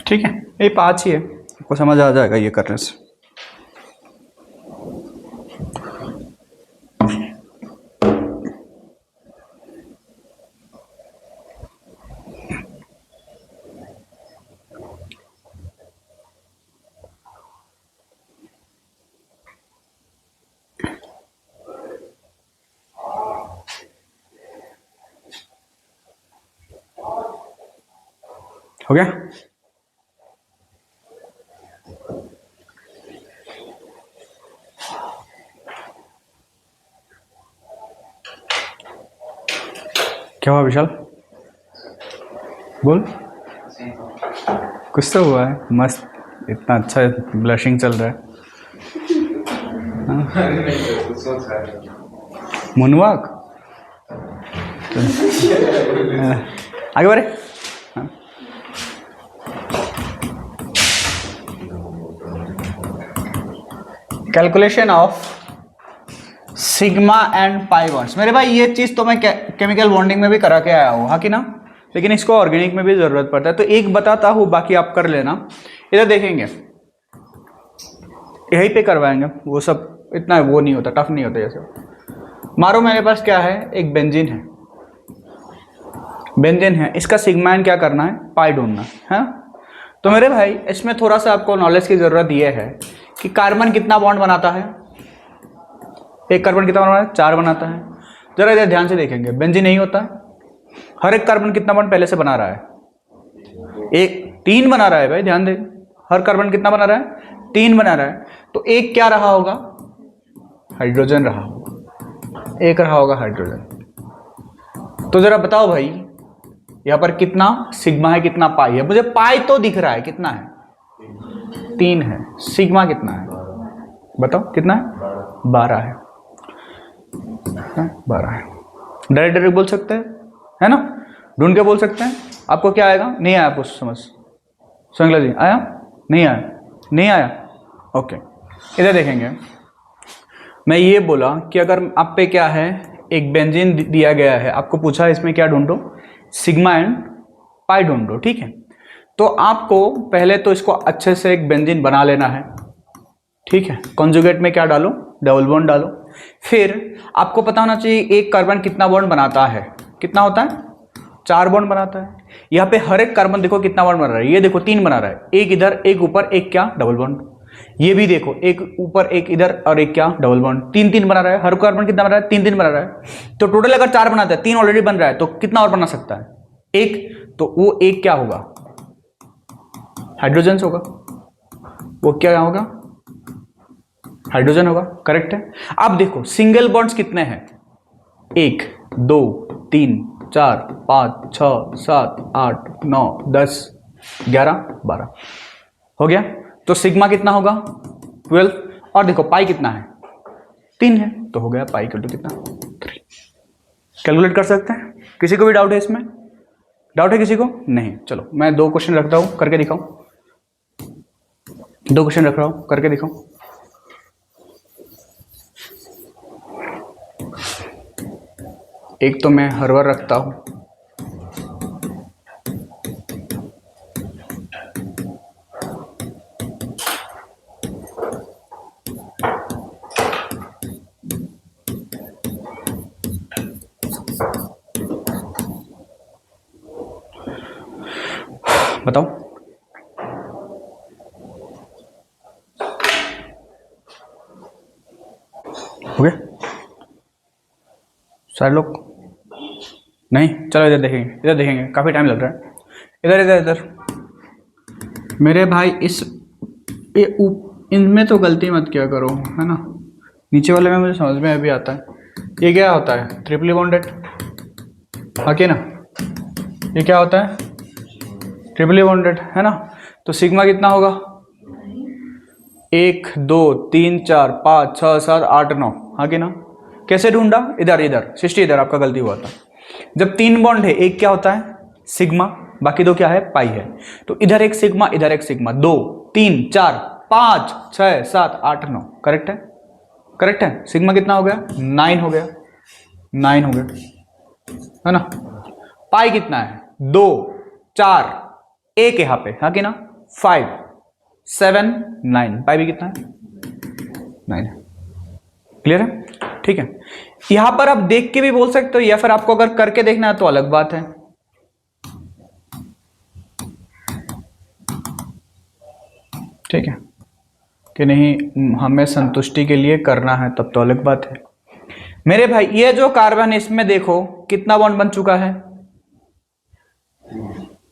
ठीक है, ये 5 ही है, आपको समझ आ जाएगा ये करने से। हो गया? क्या हुआ विशाल? बोल। कुछ तो हुआ है। मस्त, इतना अच्छा ब्लशिंग चल रहा है। मुनवाक आगे बढ़े। Calculation of sigma and pi bonds. मेरे भाई ये चीज तो मैं केमिकल बॉन्डिंग में भी करा के आया हूँ, हाँ कि ना? लेकिन इसको ऑर्गेनिक में भी जरूरत पड़ता है, तो एक बताता हूँ, बाकी आप कर लेना। इधर देखेंगे, यहीं पे करवाएंगे। वो सब इतना वो नहीं होता, टफ नहीं होता। जैसे मारो मेरे पास क्या है, एक बेंजीन है। बेंजीन है, इसका सिग्मा एन क्या करना है? पाई ढूंढना है। तो मेरे भाई इसमें थोड़ा सा आपको नॉलेज की जरूरत यह है कि कार्बन कितना बॉन्ड बनाता है? एक कार्बन कितना बनाता है? 4 बनाता है। जरा इधर ध्यान से देखेंगे, बेंजीन नहीं होता है। हर एक कार्बन कितना बॉन्ड पहले से बना रहा है? 3 बना रहा है भाई, ध्यान दे। हर कार्बन कितना बना रहा है? 3 बना रहा है। तो एक क्या रहा होगा? हाइड्रोजन रहा होगा। एक रहा होगा हाइड्रोजन। तो जरा बताओ भाई, यहां पर कितना सिग्मा है, कितना पाई है? मुझे पाई तो दिख रहा है, कितना है? 3 है। सिग्मा कितना है बताओ? कितना है? 12 है। 12 है। डायरेक्ट डायरेक्ट बोल सकते हैं, है ना? ढूंढ के बोल सकते हैं। आपको क्या आएगा? नहीं आया आपको समझ? संगला जी आया? नहीं आया? नहीं आया? ओके, इधर देखेंगे। मैं ये बोला कि अगर आप पे क्या है, एक बेंजीन दिया गया है, आपको पूछा इसमें क्या ढूंढो? सिग्मा एंड पाई ढूंढो, ठीक है? तो आपको पहले तो इसको अच्छे से एक बेंजीन बना लेना है, ठीक है? कॉन्जुगेट में क्या डालो? डबल बॉन्ड डालो। फिर आपको पता होना चाहिए एक कार्बन कितना बॉन्ड बनाता है। कितना होता है? 4 बॉन्ड बनाता है। यहाँ पे हर एक कार्बन देखो कितना बॉन्ड बना रहा है। ये देखो 3 बना रहा है, एक इधर, एक ऊपर, एक क्या? Double bond. ये भी देखो, एक ऊपर, एक इधर और एक क्या? Double bond. 3-3 बना रहा है। हर कार्बन कितना बना रहा है? 3-3 बना रहा है। तो टोटल अगर 4 बनाता है, 3 ऑलरेडी बन रहा है, तो कितना और बना सकता है? एक। तो वो एक क्या होगा, हाइड्रोजन होगा, वो क्या होगा, हाइड्रोजन होगा, करेक्ट है। अब देखो सिंगल बॉन्ड्स कितने हैं, 1 2 3 4 5 6 7 8 9 10 11 12 हो गया। तो सिग्मा कितना होगा 12, और देखो पाई कितना है 3 है, तो हो गया पाई इक्वल टू कितना 3। कैलकुलेट कर सकते हैं। किसी को भी डाउट है इसमें, डाउट है किसी को नहीं? चलो मैं 2 क्वेश्चन रखता हूं, करके दिखाऊं, 2 क्वेश्चन रख रहा हूं, करके दिखाऊं। एक तो मैं हर बार रखता हूं, बताओ। हो गया सारे लोग? नहीं, चलो इधर देखेंगे, इधर देखेंगे, काफी टाइम लग रहा है। इधर इधर इधर मेरे भाई, इनमें तो गलती मत किया करो, है ना। नीचे वाले में मुझे समझ में अभी आता है। ये क्या होता है, ट्रिपली बॉन्डेड, ओके ना। ये क्या होता है, ट्रिपली बॉन्डेड, है ना। तो सिग्मा कितना होगा, 1 2 3 4 5 6 7 8 9, हाँ कि ना। कैसे ढूंढा, इधर इधर सृष्टि, इधर आपका गलती हुआ था। जब 3 बॉन्ड है, एक क्या होता है सिग्मा, बाकी 2 क्या है पाई है। तो इधर एक सिग्मा, इधर एक सिग्मा, 2 3 4 5 6 7 8 9, करेक्ट है, करेक्ट है। सिग्मा कितना हो गया 9 हो गया, 9 हो गया, है ना। पाई कितना है 2 4 1 यहां पे, हाँ कि ना, 5 7 9, पाई भी कितना है 9 है। क्लियर है, ठीक है। यहां पर आप देख के भी बोल सकते हो, या फिर आपको अगर करके देखना है तो अलग बात है। ठीक है कि नहीं, हमें संतुष्टि के लिए करना है तब तो अलग बात है। मेरे भाई ये जो कार्बन है इसमें देखो कितना बॉन्ड बन चुका है,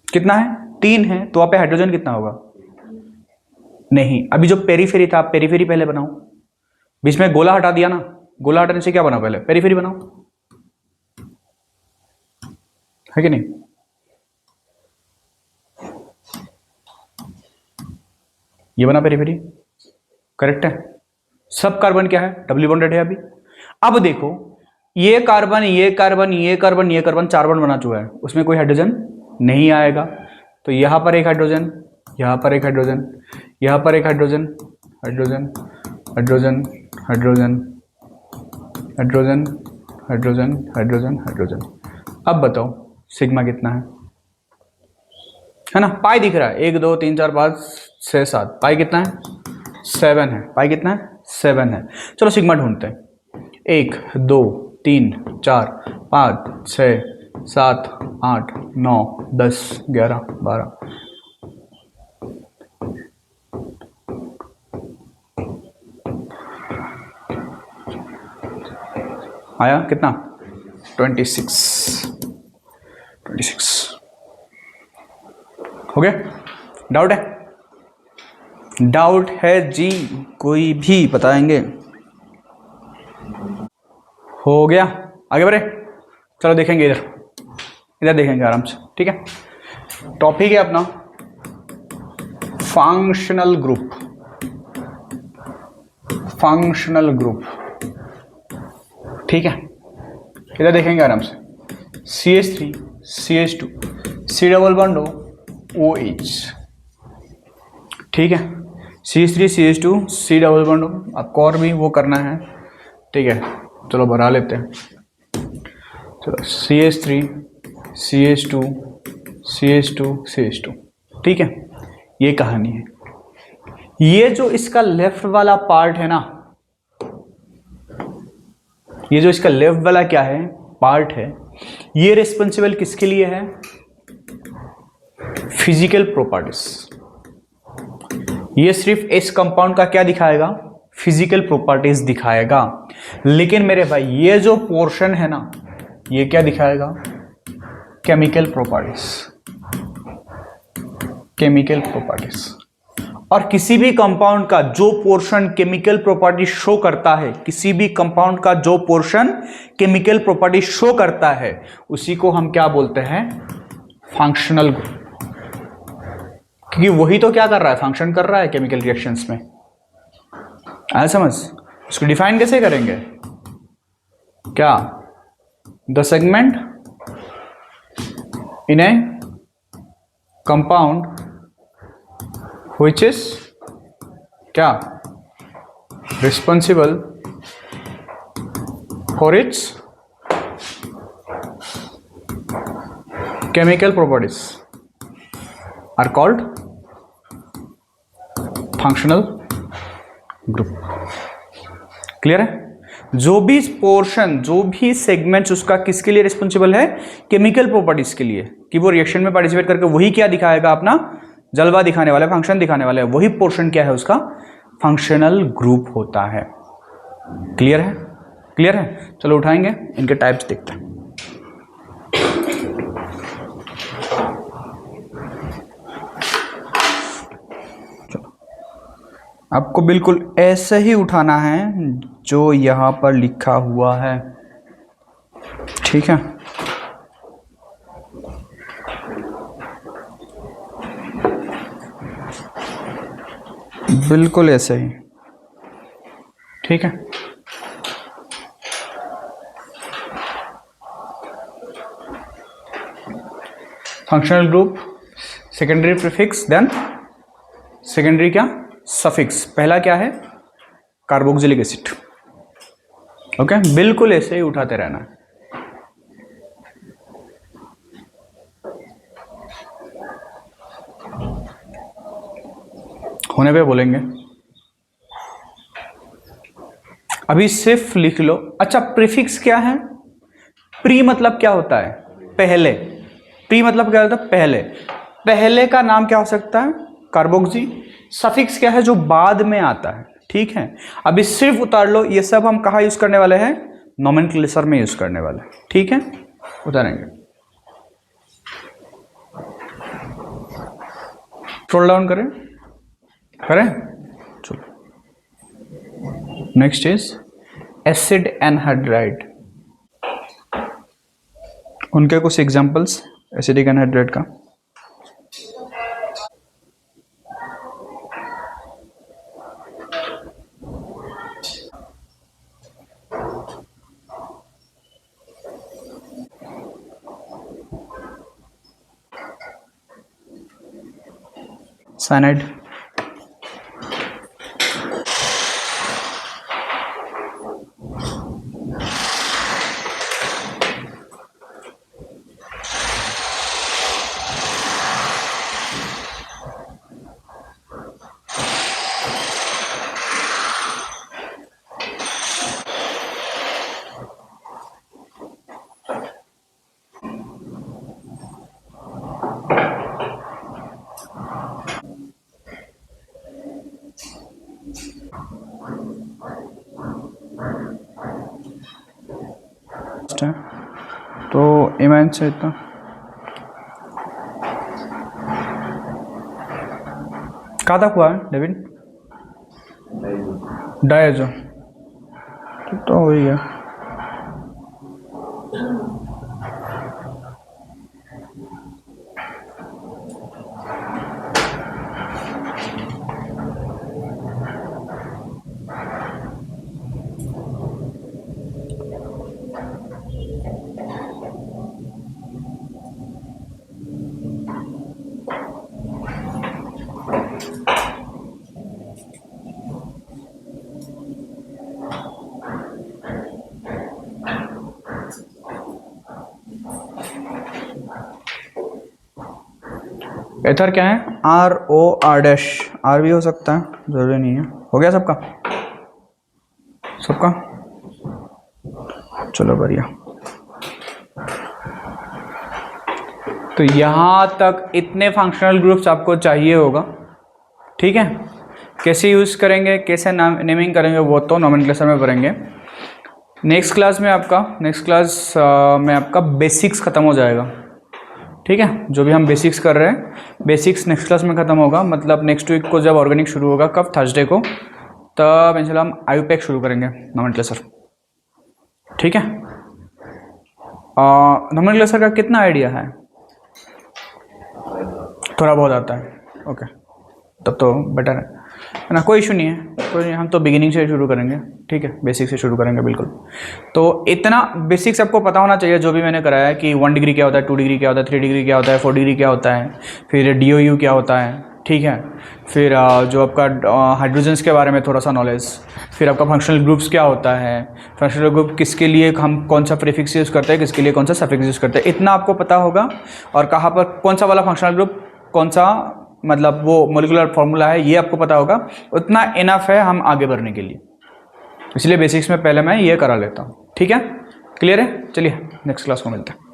कितना है 3 है। तो वहां पे हाइड्रोजन कितना होगा, नहीं, अभी जो पेरीफेरी था, पेरीफेरी पहले बनाओ। बीच में गोला हटा दिया ना, गोला हटाने से क्या बनाओ, पहले पेरीफेरी बनाओ, है कि नहीं। ये बना पेरीफेरी, करेक्ट है। सब कार्बन क्या है, डबल बॉन्डेड है अभी। अब देखो ये कार्बन, ये कार्बन, ये कार्बन, ये कार्बन 4 बॉन्ड बना चुका है, उसमें कोई हाइड्रोजन नहीं आएगा। तो यहां पर एक हाइड्रोजन, यहां पर एक हाइड्रोजन, यहां पर एक hydrogen, hydrogen hydrogen hydrogen hydrogen hydrogen hydrogen hydrogen. अब बताओ सिग्मा कितना है ना। पाई दिख रहा है 1 2 3 4 5 6 7, पाई कितना है 7 है, पाई कितना है 7 है। चलो सिग्मा ढूंढते हैं। 1 2 3 4 5 6 7 8 9 10 11 12। आया कितना 26 हो गया। डाउट है, डाउट है जी, कोई भी बताएंगे। हो गया, आगे बढ़े, चलो देखेंगे इधर, इधर देखेंगे आराम से, ठीक है। टॉपिक है अपना फंक्शनल ग्रुप, फंक्शनल ग्रुप, ठीक है। इधर देखेंगे आराम से, CH3 CH2 C double bond OH, ठीक है। CH3 CH2 C double bond, आपको और भी वो करना है, ठीक है। चलो भरा लेते हैं, चलो CH3 CH2 CH2 CH2, ठीक है। ये कहानी है। ये जो इसका लेफ्ट वाला पार्ट है ना, ये जो इसका लेफ्ट वाला क्या है पार्ट है, ये रिस्पॉन्सिबल किसके लिए है, फिजिकल प्रॉपर्टीज। ये सिर्फ इस कंपाउंड का क्या दिखाएगा, फिजिकल प्रॉपर्टीज दिखाएगा। लेकिन मेरे भाई ये जो पोर्शन है ना, ये क्या दिखाएगा, केमिकल प्रॉपर्टीज। Chemical properties. और किसी भी कंपाउंड का जो पोर्शन केमिकल प्रॉपर्टी शो करता है, किसी भी कंपाउंड का जो पोर्शन केमिकल प्रॉपर्टी शो करता है, उसी को हम क्या बोलते हैं? Functional group. क्योंकि वही तो क्या कर रहा है? फंक्शन कर रहा है केमिकल रिएक्शंस में। आया समझ? इसको डिफाइन कैसे करेंगे? क्या? The segment in A compound which is क्या? responsible for its chemical properties are called functional group। Clear है? जो भी पोर्शन, जो भी सेगमेंट्स उसका किसके लिए रिस्पॉन्सिबल है? केमिकल प्रॉपर्टीज के लिए, कि वो रिएक्शन में पार्टिसिपेट करके वही क्या दिखाएगा? अपना जलवा दिखाने वाला है, फंक्शन दिखाने वाला है। वही पोर्शन क्या है उसका? फंक्शनल ग्रुप होता है। क्लियर है? क्लियर है? चलो उठाएंगे, इनके टाइप्स देखते हैं। चलो, आपको बिल्कुल ऐसे ही उठाना है जो यहां पर लिखा हुआ है, ठीक है? बिल्कुल ऐसे ही, ठीक है? Functional group, secondary prefix, then secondary क्या? सफिक्स। पहला क्या है? Carboxylic acid. ओके, बिल्कुल ऐसे ही उठाते रहना है। होने पे बोलेंगे। अभी सिर्फ लिख लो। अच्छा, प्रीफिक्स क्या है? प्री मतलब क्या होता है? पहले। प्री मतलब क्या होता है? पहले। पहले का नाम क्या हो सकता है? कार्बोक्सी। सफिक्स क्या है? जो बाद में आता है, ठीक है? अभी सिर्फ उतार लो। ये सब हम कहाँ यूज करने वाले हैं? नोमेनक्लेचर में यूज करने वाले हैं, ठीक है? उतारेंगे। स्क्रॉल डाउन करें, करें? चलो, नेक्स्ट इज एसिड एनहाइड्राइड। उनके कुछ एग्जांपल्स एसिडिक एनहाइड्राइड का। साइनाइड, है तो इमेन से इतना कहाँ तक हुआ है डेविड? डायजो तो हो ही गया। एथर क्या है? R O R dash, R भी हो सकता है, जरूरी नहीं है। हो गया सबका? सबका चलो बढ़िया। तो यहां तक इतने फंक्शनल ग्रुप्स आपको चाहिए होगा, ठीक है? कैसे यूज करेंगे, कैसे नेमिंग करेंगे, वो तो नोमेनक्लेचर में पढ़ेंगे। नेक्स्ट क्लास में आपका बेसिक्स खत्म हो जाएगा, ठीक है, जो भी हम बेसिक्स कर रहे हैं बेसिक्स नेक्स्ट क्लास में ख़त्म होगा, मतलब नेक्स्ट वीक को जब ऑर्गेनिक शुरू होगा, कब, थर्सडे को, तब इंशाल्लाह हम आयुपैक शुरू करेंगे नोमेनक्लेचर। ठीक है, नोमेनक्लेचर का कितना आइडिया है? थोड़ा बहुत आता है, ओके, तब तो बेटर है ना, कोई इशू नहीं है, कोई नहीं, हम तो बिगिनिंग से शुरू करेंगे। ठीक है, बेसिक से शुरू करेंगे बिल्कुल। तो इतना बेसिक्स आपको पता होना चाहिए जो भी मैंने कराया है कि 1 डिग्री क्या होता है, 2 डिग्री क्या होता है, 3 डिग्री क्या होता है, 4 डिग्री क्या होता है, फिर DOU क्या होता है। ठीक है, फिर जो आपका हाइड्रोजन्स के बारे में थोड़ा सा नॉलेज, फिर आपका फंक्शनल ग्रुप्स क्या होता है, फंक्शनल ग्रुप किसके लिए हम कौन सा प्रीफिक्स यूज़ करते हैं, किसके लिए कौन सा सफिक्स यूज़ करते हैं, इतना आपको पता होगा। और कहाँ पर कौन सा वाला फंक्शनल ग्रुप कौन सा मतलब वो मोलिकुलर फॉर्मूला है, ये आपको पता होगा, उतना इनफ है हम आगे बढ़ने के लिए। इसलिए बेसिक्स में पहले मैं ये करा लेता हूँ। ठीक है, क्लियर है? चलिए नेक्स्ट क्लास को मिलते हैं।